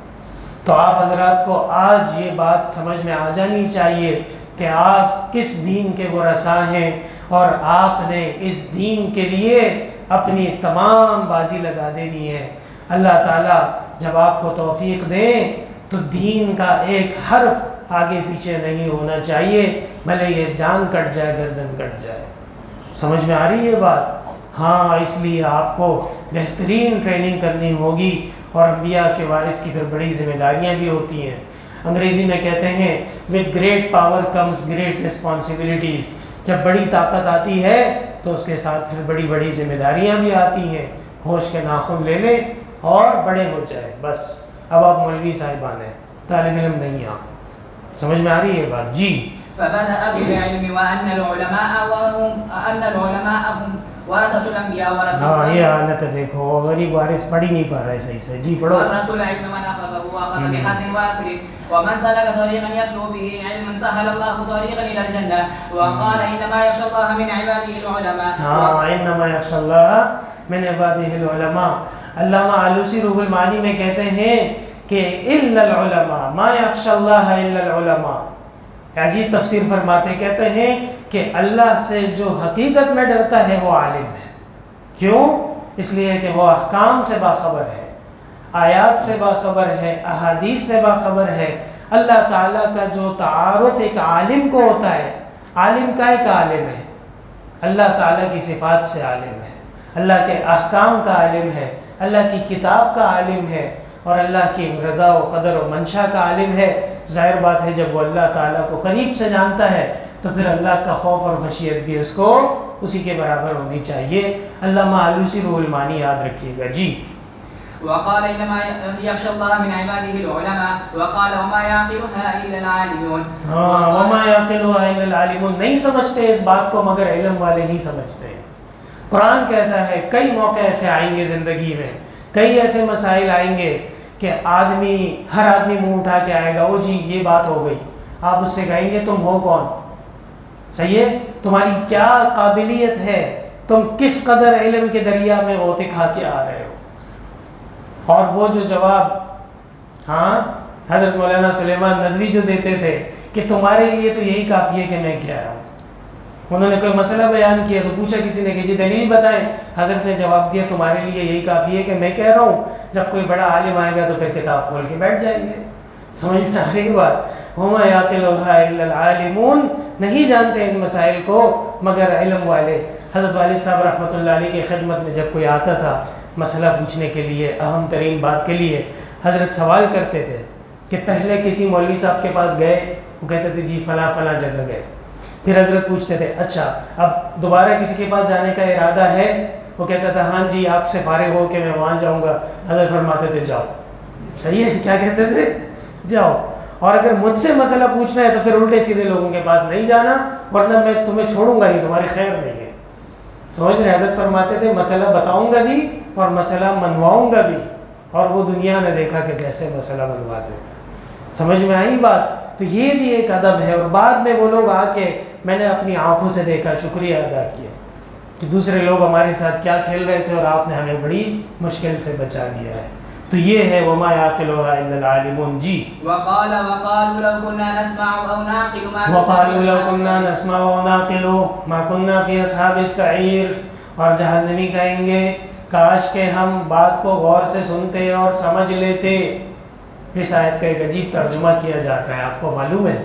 تو آپ حضرات کو آج یہ بات سمجھ میں آ جانی چاہیے کہ آپ کس دین کے ورثاء ہیں اور آپ نے اس دین کے لیے اپنی تمام بازی لگا دینی ہے. اللہ تعالیٰ جب آپ کو توفیق دیں تو دین کا ایک حرف آگے پیچھے نہیں ہونا چاہیے، بھلے یہ جان کٹ جائے، گردن کٹ جائے. سمجھ میں آ رہی ہے بات؟ ہاں، اس لیے آپ کو بہترین ٹریننگ کرنی ہوگی اور انبیاء کے وارث کی پھر بڑی ذمہ داریاں بھی ہوتی ہیں. انگریزی میں کہتے ہیں with great power comes great responsibilities. جب بڑی طاقت آتی ہے تو اس کے ساتھ پھر بڑی بڑی ذمہ داریاں بھی آتی ہیں. ہوش کے ناخن لے لیں اور بڑے ہو جائیں. بس اب آپ مولوی صاحبان ہیں، طالب علم نہیں آپ. سمجھ میں آ رہی ہے بات؟ جی. فبدأ بالعلم وأن العلماء هم ورثة الأنبياء ہاں یہ حالت دیکھو، غریب وارث پڑھ ہی نہیں پا رہا ہے صحیح سے. جی پڑھو. ورثة العلم من أخذه وأخذ بحظ وافر ومن سلك طريقا يطلب به علما سهل الله طريقا إلى الجنة وقال إنما يخشى الله من عباده العلماء. ہاں، انما یخشى الله من عباده العلماء. علامہ علوسی روح المعانی میں کہتے ہیں کہ الا العلماء ما یخشى الله الا العلماء. عجیب تفسیر فرماتے، کہتے ہیں کہ اللہ سے جو حقیقت میں ڈرتا ہے وہ عالم ہے. کیوں؟ اس لیے کہ وہ احکام سے باخبر ہے، آیات سے باخبر ہے، احادیث سے باخبر ہے. اللہ تعالیٰ کا جو تعارف ایک عالم کو ہوتا ہے، عالم کا ایک عالم ہے، اللہ تعالیٰ کی صفات سے عالم ہے، اللہ کے احکام کا عالم ہے، اللہ کی کتاب کا عالم ہے اور اللہ کی رضا و قدر و منشا کا عالم ہے. ظاہر بات ہے جب وہ اللہ تعالیٰ کو قریب سے جانتا ہے تو پھر اللہ کا خوف اور خشیت بھی اس کو اسی کے برابر ہونی چاہیے. علامہ علوسی روح المعانی یاد رکھیے گا. جی. وقال انما يخشى الله من عباده العلماء وقال وما يعقلها الا العالمون. ہاں، وما يعقلها الا العالمون. نہیں سمجھتے اس بات کو مگر علم والے ہی سمجھتے ہیں. قرآن کہتا ہے کئی موقع ایسے آئیں گے زندگی میں، کئی ایسے مسائل آئیں گے کہ ہر آدمی منہ اٹھا کے آئے گا، او جی یہ بات ہو گئی، آپ اس سے کہیں گے تم ہو کون؟ صحیح ہے، تمہاری کیا قابلیت ہے، تم کس قدر علم کے دریا میں غوطے کھا کے آ رہے ہو؟ اور وہ جو جواب حضرت مولانا سلیمان ندوی جو دیتے تھے کہ تمہارے لیے تو یہی کافی ہے کہ میں کہہ رہا ہوں، انہوں نے کوئی مسئلہ بیان کیا تو پوچھا کسی نے کہ جی دلیل بتائیں، حضرت نے جواب دیا تمہارے لیے یہی کافی ہے کہ میں کہہ رہا ہوں، جب کوئی بڑا عالم آئے گا تو پھر کتاب کھول کے بیٹھ جائیں گے۔ سمجھ میں آ رہی بات؟ وما یعقلها الا العالمون، نہیں جانتے ان مسائل کو مگر علم والے۔ حضرت والد صاحب رحمۃ اللہ علیہ کی خدمت میں جب کوئی آتا تھا مسئلہ پوچھنے کے لیے، اہم ترین بات کے لیے، حضرت سوال کرتے تھے کہ پہلے کسی مولوی صاحب کے پاس گئے، وہ کہتے تھے جی فلاں فلاں جگہ گئے، پھر حضرت پوچھتے تھے اچھا اب دوبارہ کسی کے پاس جانے کا ارادہ ہے؟ وہ کہتا تھا ہاں جی آپ سے فارغ ہو کے میں وہاں جاؤں گا۔ حضرت فرماتے تھے جاؤ۔ صحیح ہے، کیا کہتے تھے؟ جاؤ۔ اور اگر مجھ سے مسئلہ پوچھنا ہے تو پھر الٹے سیدھے لوگوں کے پاس نہیں جانا، ورنہ میں تمہیں چھوڑوں گا نہیں، تمہاری خیر نہیں ہے۔ سمجھ رہے؟ حضرت فرماتے تھے مسئلہ بتاؤں گا بھی اور مسئلہ منواؤں گا بھی، اور وہ دنیا نے دیکھا کہ کیسے مسئلہ منواتے تھے۔ سمجھ میں آئی بات؟ تو یہ بھی ایک ادب ہے۔ اور بعد میں وہ لوگ آ کے میں نے اپنی آنکھوں سے دیکھا، شکریہ ادا کیا کہ دوسرے لوگ ہمارے ساتھ کیا کھیل رہے تھے اور آپ نے ہمیں بڑی مشکل سے بچا لیا ہے۔ تو یہ ہے وما یعقلها الا العالمون۔ جی وقالوا لو كنا نسمع او نعقل ما كنا في اصحاب السعیر، اور جہنمی کہیں گے کاش کہ ہم بات کو غور سے سنتے اور سمجھ لیتے۔ اس آیت کا ایک عجیب ترجمہ کیا جاتا ہے، آپ کو معلوم ہے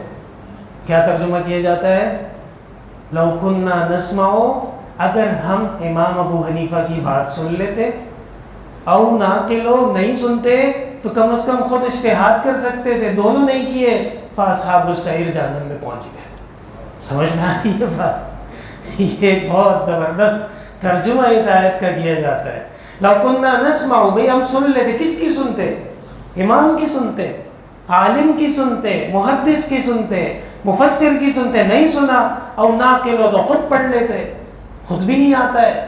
کیا ترجمہ کیا جاتا ہے؟ لو كنا نسمع، اگر ہم امام ابو حنیفہ کی بات سن لیتے، او ناقلو، نہیں سنتے تو کم از کم خود اجتہاد کر سکتے تھے، دونوں نہیں کیے، فاصحاب السعیر جہنم میں پہنچ گئے۔ سمجھ میں آ رہی ہے بات؟ یہ بہت زبردست ترجمہ اس آیت کا کیا جاتا ہے۔ لو كنا نسمع، بھئی ہم سن لیتے، کس کی سنتے؟ امام کی سنتے، عالم کی سنتے، محدث کی سنتے، مفسر کی سنتے، نہیں سنا او ناقلو تو خود پڑھ لیتے، خود بھی نہیں آتا ہے،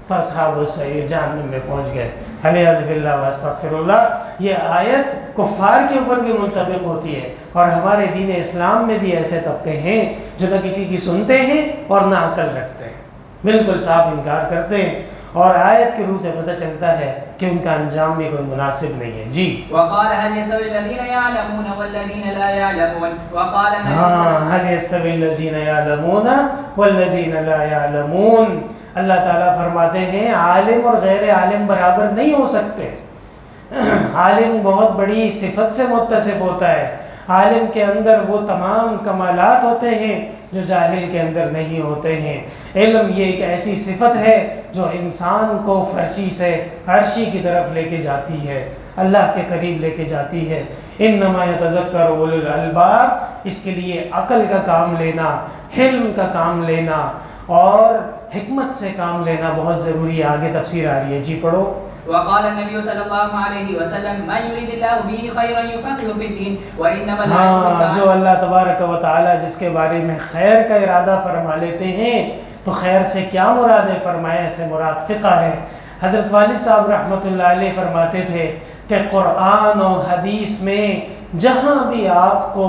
فاصحاب السعیر جہنم میں پہنچ گئے۔ والعیاذ باللہ واستغفر اللہ۔ یہ آیت کفار کے اوپر بھی منطبق ہوتی ہے، اور ہمارے دین اسلام میں بھی ایسے طبقے ہیں جو نہ کسی کی سنتے ہیں اور نہ عقل رکھتے ہیں، بالکل صاف انکار کرتے ہیں، اور آیت کے روح سے پتہ چلتا ہے کہ ان کا انجام بھی کوئی مناسب نہیں ہے۔ جی وقال هل يستوي الذين يعلمون والذين لا يعلمون وقال هل يستوي الذين يعلمون والذين لا يعلمون۔ اللہ تعالیٰ فرماتے ہیں عالم اور غیر عالم برابر نہیں ہو سکتے۔ عالم بہت بڑی صفت سے متصف ہوتا ہے، عالم کے اندر وہ تمام کمالات ہوتے ہیں جو جاہل کے اندر نہیں ہوتے ہیں۔ علم یہ ایک ایسی صفت ہے جو انسان کو فرشی سے عرشی کی طرف لے کے جاتی ہے، اللہ کے قریب لے کے جاتی ہے۔ انما یتذکر اولو الالباب، اس کے لیے عقل کا کام لینا، حلم کا کام لینا اور حکمت سے کام لینا بہت ضروری ہے۔ آگے تفسیر آ رہی ہے، جی پڑھو۔ وقال النبي صلى الله عليه وسلم من يريد الله به خيرا يفقهه في الدين وانما ہاں، جو اللہ تبارک و تعالی جس کے بارے میں خیر کا ارادہ فرما لیتے ہیں تو خیر سے کیا مراد ہے؟ فرمایا سے مراد فقہ ہے۔ حضرت والد صاحب رحمۃ اللہ علیہ فرماتے تھے کہ قرآن و حدیث میں جہاں بھی آپ کو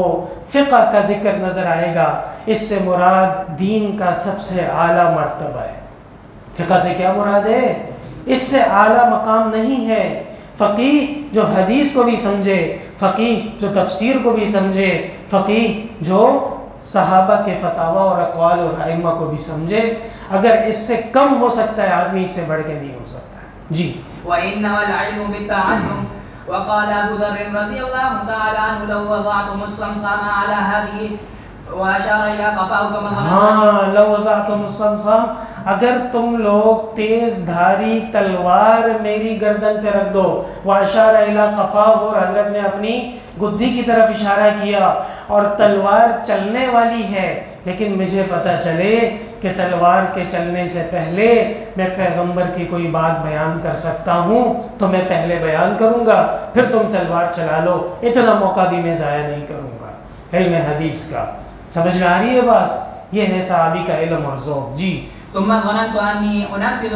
فقہ کا ذکر نظر آئے گا اس سے مراد دین کا سب سے اعلیٰ مرتبہ ہے۔ فقہ سے کیا مراد ہے؟ اس سے اعلیٰ مقام نہیں ہے۔ فقیہ جو حدیث کو بھی سمجھے، فقیہ جو تفسیر کو بھی سمجھے، فقیہ جو صحابہ کے فتاوی اور اقوال اور ائمہ کو بھی سمجھے، اگر اس سے کم ہو سکتا ہے آدمی اس سے بڑھ کے نہیں ہو سکتا ہے۔ جی وَإِنَّمَا الْعِلْمُ بِالتَّعَلُّمِ وقال ابو ذر رضی اللہ تعالی عنہ لو وضعتم الصمصام على هذه واشار الى قفاه ہاں لو وضعتم الصمصام، اگر تم لوگ تیز دھاری تلوار میری گردن پہ رکھ دو، واشار الى قفاه، اور حضرت نے اپنی گدی کی طرف اشارہ کیا، اور تلوار چلنے والی ہے، لیکن مجھے پتہ چلے کہ تلوار کے چلنے سے پہلے میں پیغمبر کی کوئی بات بیان کر سکتا ہوں تو میں پہلے بیان کروں گا، پھر تم تلوار چلا لو، اتنا موقع بھی میں ضائع نہیں کروں گا۔ علم حدیث کا سمجھ میں آ رہی ہے بات؟ یہ ہے صحابی کا علم اور ذوق۔ جی ثم ظننت أني أنفذ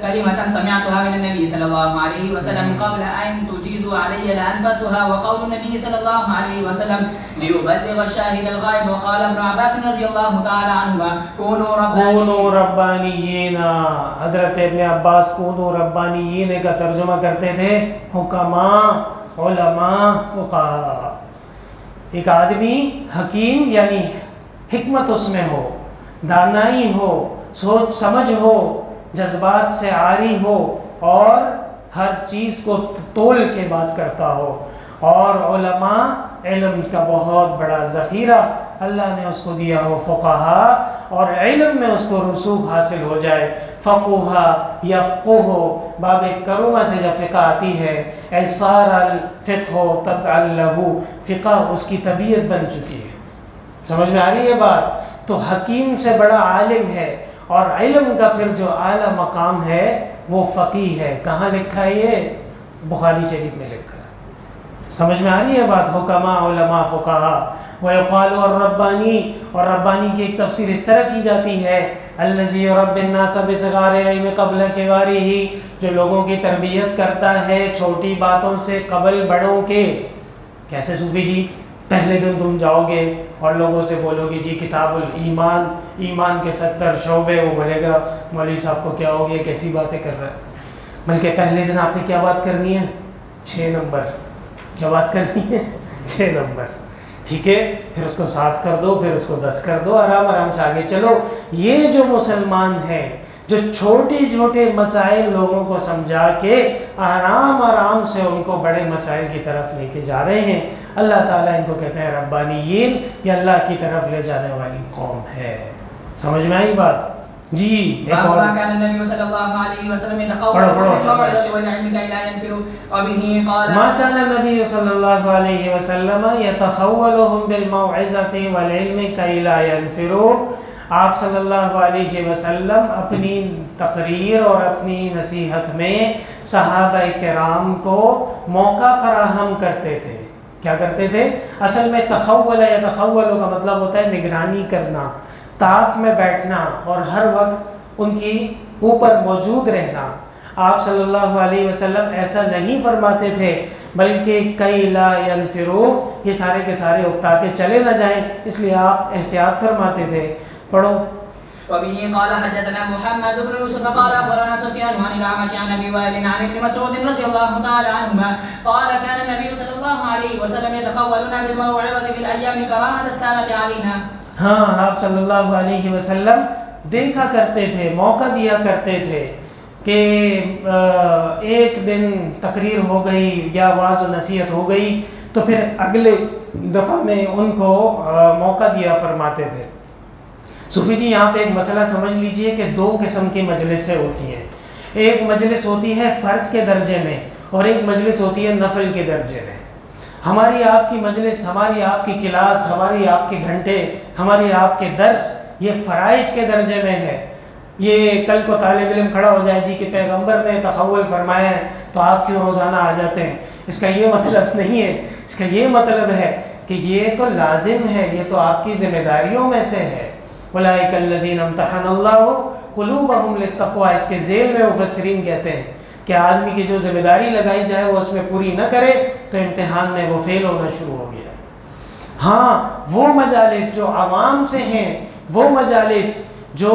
كلمة سمعتها من النبي صلى الله عليه وسلم قبل أن تجيزوا علي لأنفذتها. وقول النبي صلى الله عليه وسلم ليبلغ الشاهد الغائب. وقال ابن عباس رضي الله تعالى عنهما کونوا ربانیین. حضرت ابن عباس کونوا ربانیین کا ترجمہ کرتے تھے حکماء، علماء، فقہاء. ایک آدمی حکیم یعنی حکمت اس میں ہو، دانائی ہو، سوچ سمجھ ہو، جذبات سے عاری ہو اور ہر چیز کو تول کے بات کرتا ہو. اور علماء علم کا بہت بڑا ذخیرہ اللہ نے اس کو دیا ہو. فقہاء اور علم میں اس کو رسوخ حاصل ہو جائے. فقہا یفقہ، باب کرومہ سے جب فقہ آتی ہے، ایسار الفقہ طبعا لہو، فقہ اس کی طبیعت بن چکی ہے. سمجھ میں آ رہی ہے بات؟ تو حکیم سے بڑا عالم ہے، اور علم کا پھر جو اعلیٰ مقام ہے وہ فقیہ ہے. کہاں لکھا ہے یہ؟ بخاری شریف میں لکھا ہے. سمجھ میں آ رہی ہے بات؟ حکماء، علماء، فقہاء. ویقال الربانی، اور ربانی کی ایک تفسیر اس طرح کی جاتی ہے الذی یربی الناس بصغار العلم قبل کبارہ، جو لوگوں کی تربیت کرتا ہے چھوٹی باتوں سے قبل بڑوں کے. کیسے صوفی جی؟ پہلے دن تم جاؤ گے اور لوگوں سے بولو گے جی کتاب الایمان، ایمان کے 70 شعبے، وہ بولے گا مولوی صاحب کو کیا ہو گیا، کیسی باتیں کر رہا ہے. بلکہ پہلے دن آپ نے کیا بات کرنی ہے؟ 6 نمبر. کیا بات کرنی ہے؟ 6 نمبر. ٹھیک ہے، پھر اس کو 7 کر دو، پھر اس کو 10 کر دو، آرام آرام سے آگے چلو. یہ جو مسلمان ہیں جو چھوٹے چھوٹے مسائل لوگوں کو سمجھا کے آرام آرام سے ان کو بڑے مسائل کی طرف لے کے جا رہے ہیں، اللہ تعالیٰ ان کو کہتے ہیں ربانیین. یہ اللہ کی طرف لے جانے والی قوم ہے. سمجھ میں آئی بات؟ جی ایک اور ما كان النبي صلى الله عليه وسلم يتخوف يتخولهم بالموعظة والعلم كي لا ينفروا. آپ صلی اللہ علیہ وسلم اپنی تقریر اور اپنی نصیحت میں صحابہ کرام کو موقع فراہم کرتے تھے. کیا کرتے تھے؟ اصل میں تخول یا تخول کا مطلب ہوتا ہے نگرانی کرنا، تاپ میں بیٹھنا اور ہر وقت ان کی اوپر موجود رہنا. آپ صلی اللہ علیہ وسلم ایسا نہیں فرماتے تھے، بلکہ کئی لا ینفرو، یہ سارے کے سارے اکتا کے چلے نہ جائیں، اس لیے آپ احتیاط فرماتے تھے. پڑھو. وبه قال حدثنا محمد بن يوسف قال اخبرنا سفيان عن الاعمش عن ابي وائل عن ابن مسعود رضي الله تعالى عنهما قال كان النبي صلى الله عليه وسلم يتخولنا بالموعظه في الايام كراهه السامه علينا. ہاں، آپ صلی اللہ علیہ وسلم دیکھا کرتے تھے، موقع دیا کرتے تھے کہ ایک دن تقریر ہو گئی یا واعظ و نصیحت ہو گئی تو پھر اگلے دفعہ میں ان کو موقع دیا فرماتے تھے. صوفی جی یہاں پہ ایک مسئلہ سمجھ لیجئے کہ 2 قسم کی مجلسیں ہوتی ہیں. ایک مجلس ہوتی ہے فرض کے درجے میں اور ایک مجلس ہوتی ہے نفل کے درجے میں. ہماری آپ کی مجلس، ہماری آپ کی کلاس، ہماری آپ کے گھنٹے، ہماری آپ کے درس یہ فرائض کے درجے میں ہے. یہ کل کو طالب علم کھڑا ہو جائے جی کہ پیغمبر نے تخول فرمایا ہے تو آپ کیوں روزانہ آ جاتے ہیں، اس کا یہ مطلب نہیں ہے. اس کا یہ مطلب ہے کہ یہ تو لازم ہے، یہ تو آپ کی ذمہ داریوں میں سے ہے. اولئک الذین امتحن اللہ قلوبہم للتقوی، اس کے ذیل میں مفسرین کہتے ہیں کہ آدمی کی جو ذمہ داری لگائی جائے وہ اس میں پوری نہ کرے تو امتحان میں وہ فیل ہونا شروع ہو گیا. ہاں، وہ مجالس جو عوام سے ہیں، وہ مجالس جو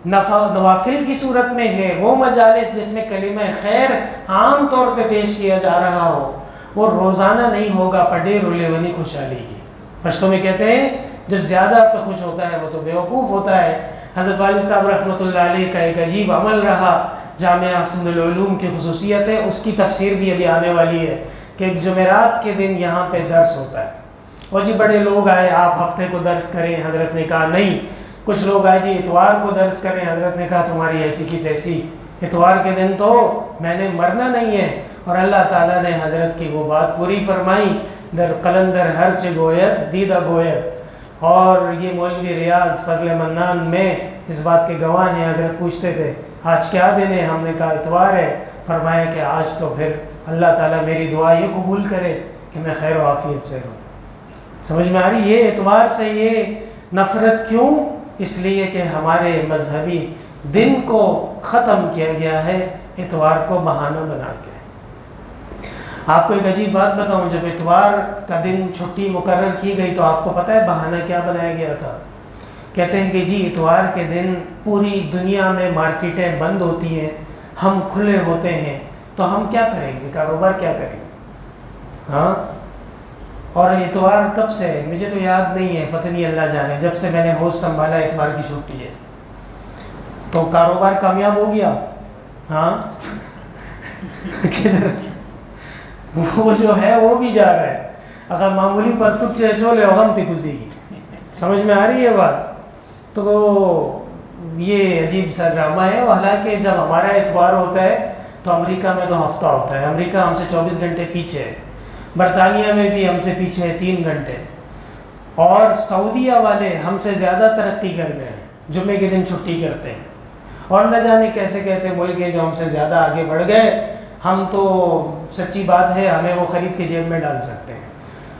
نوافل کی صورت میں ہے، وہ مجالس جس میں کلمہ خیر عام طور پہ پیش کیا جا رہا ہو، وہ روزانہ نہیں ہوگا. پڑھے رولے ونی خوشحالی کی. پشتوں میں کہتے ہیں جو زیادہ پہ خوش ہوتا ہے وہ تو بیوقوف ہوتا ہے. حضرت والد صاحب رحمۃ اللہ علیہ کا ایک عجیب عمل رہا، جامعہ حسن العلوم کی خصوصیت ہے، اس کی تفسیر بھی ابھی آنے والی ہے کہ جمعرات کے دن یہاں پہ درس ہوتا ہے. اور جی بڑے لوگ آئے، آپ ہفتے کو درس کریں، حضرت نے کہا نہیں. کچھ لوگ آئے جی اتوار کو درس کریں، حضرت نے کہا تمہاری ایسی کی تیسی، اتوار کے دن تو میں نے مرنا نہیں ہے. اور اللہ تعالیٰ نے حضرت کی وہ بات پوری فرمائی، در قلندر ہرچ گویت دیدہ گویت. اور یہ مولوی ریاض فضل منان میں اس بات کے گواہ ہیں. حضرت پوچھتے تھے آج کیا دن ہے، ہم نے کہا اتوار ہے. فرمایا کہ آج تو پھر اللہ تعالیٰ میری دعا یہ قبول کرے کہ میں خیر و عافیت سے رہوں. سمجھ میں آ رہی؟ یہ اتوار سے یہ نفرت کیوں؟ اس لیے کہ ہمارے مذہبی دن کو ختم کیا گیا ہے اتوار کو بہانہ بنا کے۔ آپ کو ایک عجیب بات بتاؤں، جب اتوار کا دن چھٹی مقرر کی گئی تو آپ کو پتہ ہے بہانہ کیا بنایا گیا تھا؟ کہتے ہیں کہ جی اتوار کے دن پوری دنیا میں مارکیٹیں بند ہوتی ہیں، ہم کھلے ہوتے ہیں، تو ہم کیا کریں گے، کاروبار کیا کریں گے؟ ہاں، اور اتوار کب سے ہے مجھے تو یاد نہیں ہے، پتہ نہیں اللہ جانے، جب سے میں نے ہوش سنبھالا اتوار کی چھٹی ہے۔ تو کاروبار کامیاب ہو گیا؟ ہاں کدھر؟ وہ جو ہے وہ بھی جا رہا ہے، اگر معمولی پر تجھ سے چولے غم تی گزی گی۔ سمجھ میں آ رہی ہے بات؟ تو یہ عجیب سا ڈرامہ ہے۔ حالانکہ جب ہمارا اتوار ہوتا ہے تو امریکہ میں تو ہفتہ ہوتا ہے، امریکہ ہم سے 24 گھنٹے پیچھے ہے، برطانیہ میں بھی ہم سے پیچھے ہے 3 گھنٹے، اور سعودیہ والے ہم سے زیادہ ترقی کر گئے ہیں، جمعے کے دن چھٹی کرتے ہیں، اور نہ جانے کیسے کیسے ملک ہیں جو ہم سے زیادہ آگے بڑھ گئے۔ ہم تو سچی بات ہے ہمیں وہ خرید کے جیب میں ڈال سکتے ہیں،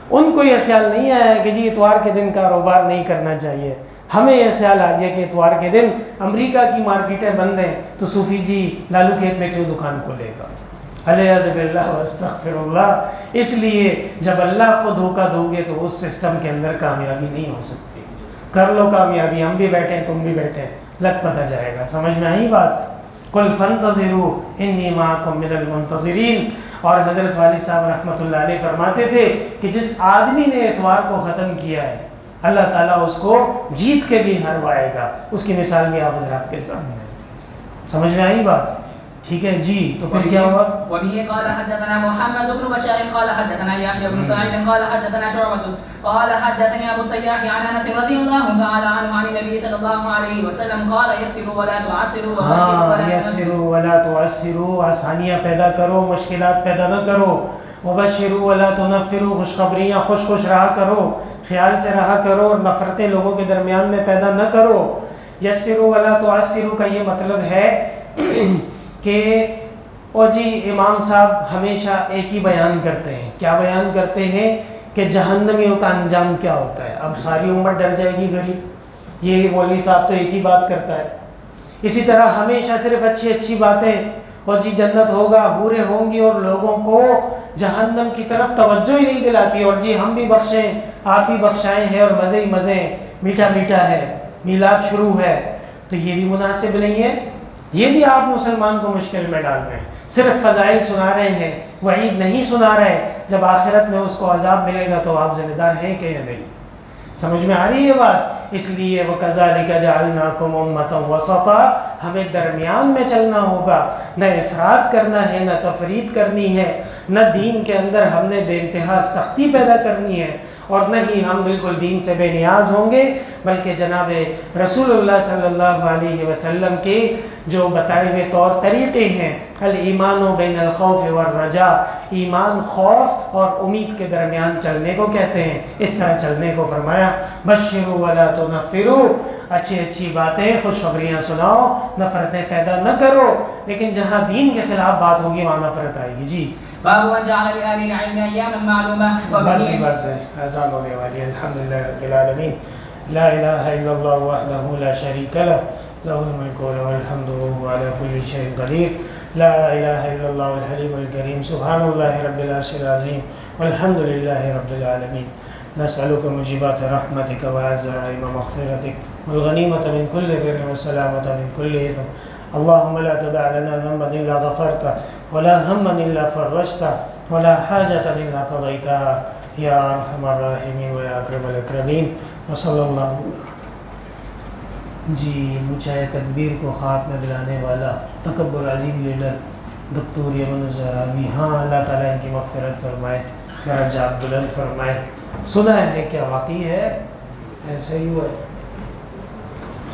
ان کو یہ خیال نہیں آیا کہ جی اتوار کے دن کاروبار نہیں کرنا چاہیے۔ ہمیں یہ خیال آ گیا کہ اتوار کے دن امریکہ کی مارکیٹیں بند ہیں تو صوفی جی لالو کھیت میں کیوں دکان کھولے گا؟ علیہ باللہ واستغفر اللہ۔ اس لیے جب اللہ کو دھوکہ دو گے تو اس سسٹم کے اندر کامیابی نہیں ہو سکتی۔ کر لو کامیابی، ہم بھی بیٹھے ہیں، تم بھی بیٹھے ہیں، لگ پتہ جائے گا۔ سمجھ میں آئی بات؟ قل فانتظروا انی معکم من المنتظرین۔ اور حضرت والد صاحب رحمۃ اللہ علیہ فرماتے تھے کہ جس آدمی نے اتوار کو ختم کیا ہے اللہ تعالیٰ اس کو جیت کے بھی ہروائے گا۔ اس کی مثال بھی آپ حضرات کے سامنے ہے۔ سمجھ میں آئی بات؟ ٹھیک ہے جی، تو پھر کیا ہوا؟ وبه قال حدثنا محمد بن بشار قال حدثنا يحيى بن سعيد قال حدثنا شعبة قال حدثني ابو الطياح عن انس رضي الله تعالى عنه عن النبي صلى الله عليه وسلم قال يسروا ولا تعسروا یسروا ولا تعسروا، آسانیاں پیدا کرو، مشکلات پیدا نہ کرو۔ وبشروا ولا تنفروا، خوشخبریاں خوش خوش رہا کرو، خیال سے رہا کرو، اور نفرتیں لوگوں کے درمیان میں پیدا نہ کرو۔ یسروا ولا تعسروا کا یہ مطلب ہے کہ اور جی امام صاحب ہمیشہ ایک ہی بیان کرتے ہیں۔ کیا بیان کرتے ہیں؟ کہ جہنمیوں کا انجام کیا ہوتا ہے۔ اب ساری امت ڈر جائے گی غریب، یہ مولوی صاحب تو ایک ہی بات کرتا ہے۔ اسی طرح ہمیشہ صرف اچھی اچھی باتیں، اور جی جنت ہوگا، حوریں ہوں گی، اور لوگوں کو جہنم کی طرف توجہ ہی نہیں دلاتی، اور جی ہم بھی بخشیں، آپ بھی بخشائے ہیں، اور مزے ہی مزے، میٹھا میٹھا ہے، میلاد شروع ہے۔ تو یہ بھی مناسب نہیں ہے، یہ بھی آپ مسلمان کو مشکل میں ڈال رہے ہیں۔ صرف فضائل سنا رہے ہیں، وعید نہیں سنا رہے، جب آخرت میں اس کو عذاب ملے گا تو آپ ذمہ دار ہیں کہ یا نہیں؟ سمجھ میں آ رہی ہے بات؟ اس لیے وَكَذَلِكَ جَعَلْنَاكُمْ أُمَّةً وَسَطًا، ہمیں درمیان میں چلنا ہوگا، نہ افراط کرنا ہے، نہ تفریط کرنی ہے، نہ دین کے اندر ہم نے بے انتہا سختی پیدا کرنی ہے، اور نہ ہی ہم بالکل دین سے بے نیاز ہوں گے، بلکہ جناب رسول اللہ صلی اللہ علیہ وسلم کے جو بتائے ہوئے طور طریقے ہیں، الایمان بین الخوف والرجاء، ایمان خوف اور امید کے درمیان چلنے کو کہتے ہیں، اس طرح چلنے کو فرمایا۔ بشروا ولا تنفروا، اچھی اچھی باتیں، خوشخبریاں سناؤ، نفرتیں پیدا نہ کرو، لیکن جہاں دین کے خلاف بات ہوگی وہاں نفرت آئے گی۔ جی باب من جعل لأهل العلم أياما معلومة بس اذان ہونے والی ہے۔ الحمدللہ رب العالمین، لا الہ الا اللہ وحدہ لا شریک لہ، لہ الملک وله الحمد وهو على كل شيء قدیر، لا الہ الا اللہ الحلیم الکریم، سبحان اللہ رب العرش العظیم، والحمد للہ رب العالمین۔ نسألك موجبات رحمتك وعزائم مغفرتك والغنیمة من كل بر والسلامة من كل إثم، اللهم لا تدع لنا ذنبا إلا غفرته ولا هما إلا فرجته ولا حاجة إلا قضيتها يا أرحم الراحمين ويا أكرم الأكرمين وصلى الله۔ جی مچائے تکبیر کو خاک میں ملانے والا تکبر عظیم لیڈر دکتور یمن الزہرابی، ہاں اللہ تعالیٰ ان کی مغفرت فرمائے، درجات بلند فرمائے۔ سنا ہے کیا واقعی ہے؟ ایسا ہی ہوا ہے؟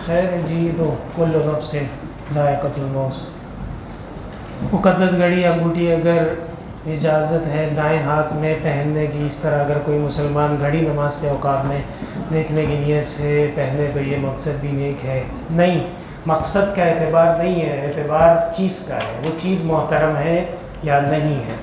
خیر جی، تو کل نفس ذائقۃ الموت۔ مقدس گھڑی انگوٹھی اگر اجازت ہے دائیں ہاتھ میں پہننے کی، اس طرح اگر کوئی مسلمان گھڑی نماز کے اوقات میں دیکھنے کی نیت سے پہنے تو یہ مقصد بھی نیک ہے؟ نہیں، مقصد کا اعتبار نہیں ہے، اعتبار چیز کا ہے، وہ چیز محترم ہے یا نہیں ہے۔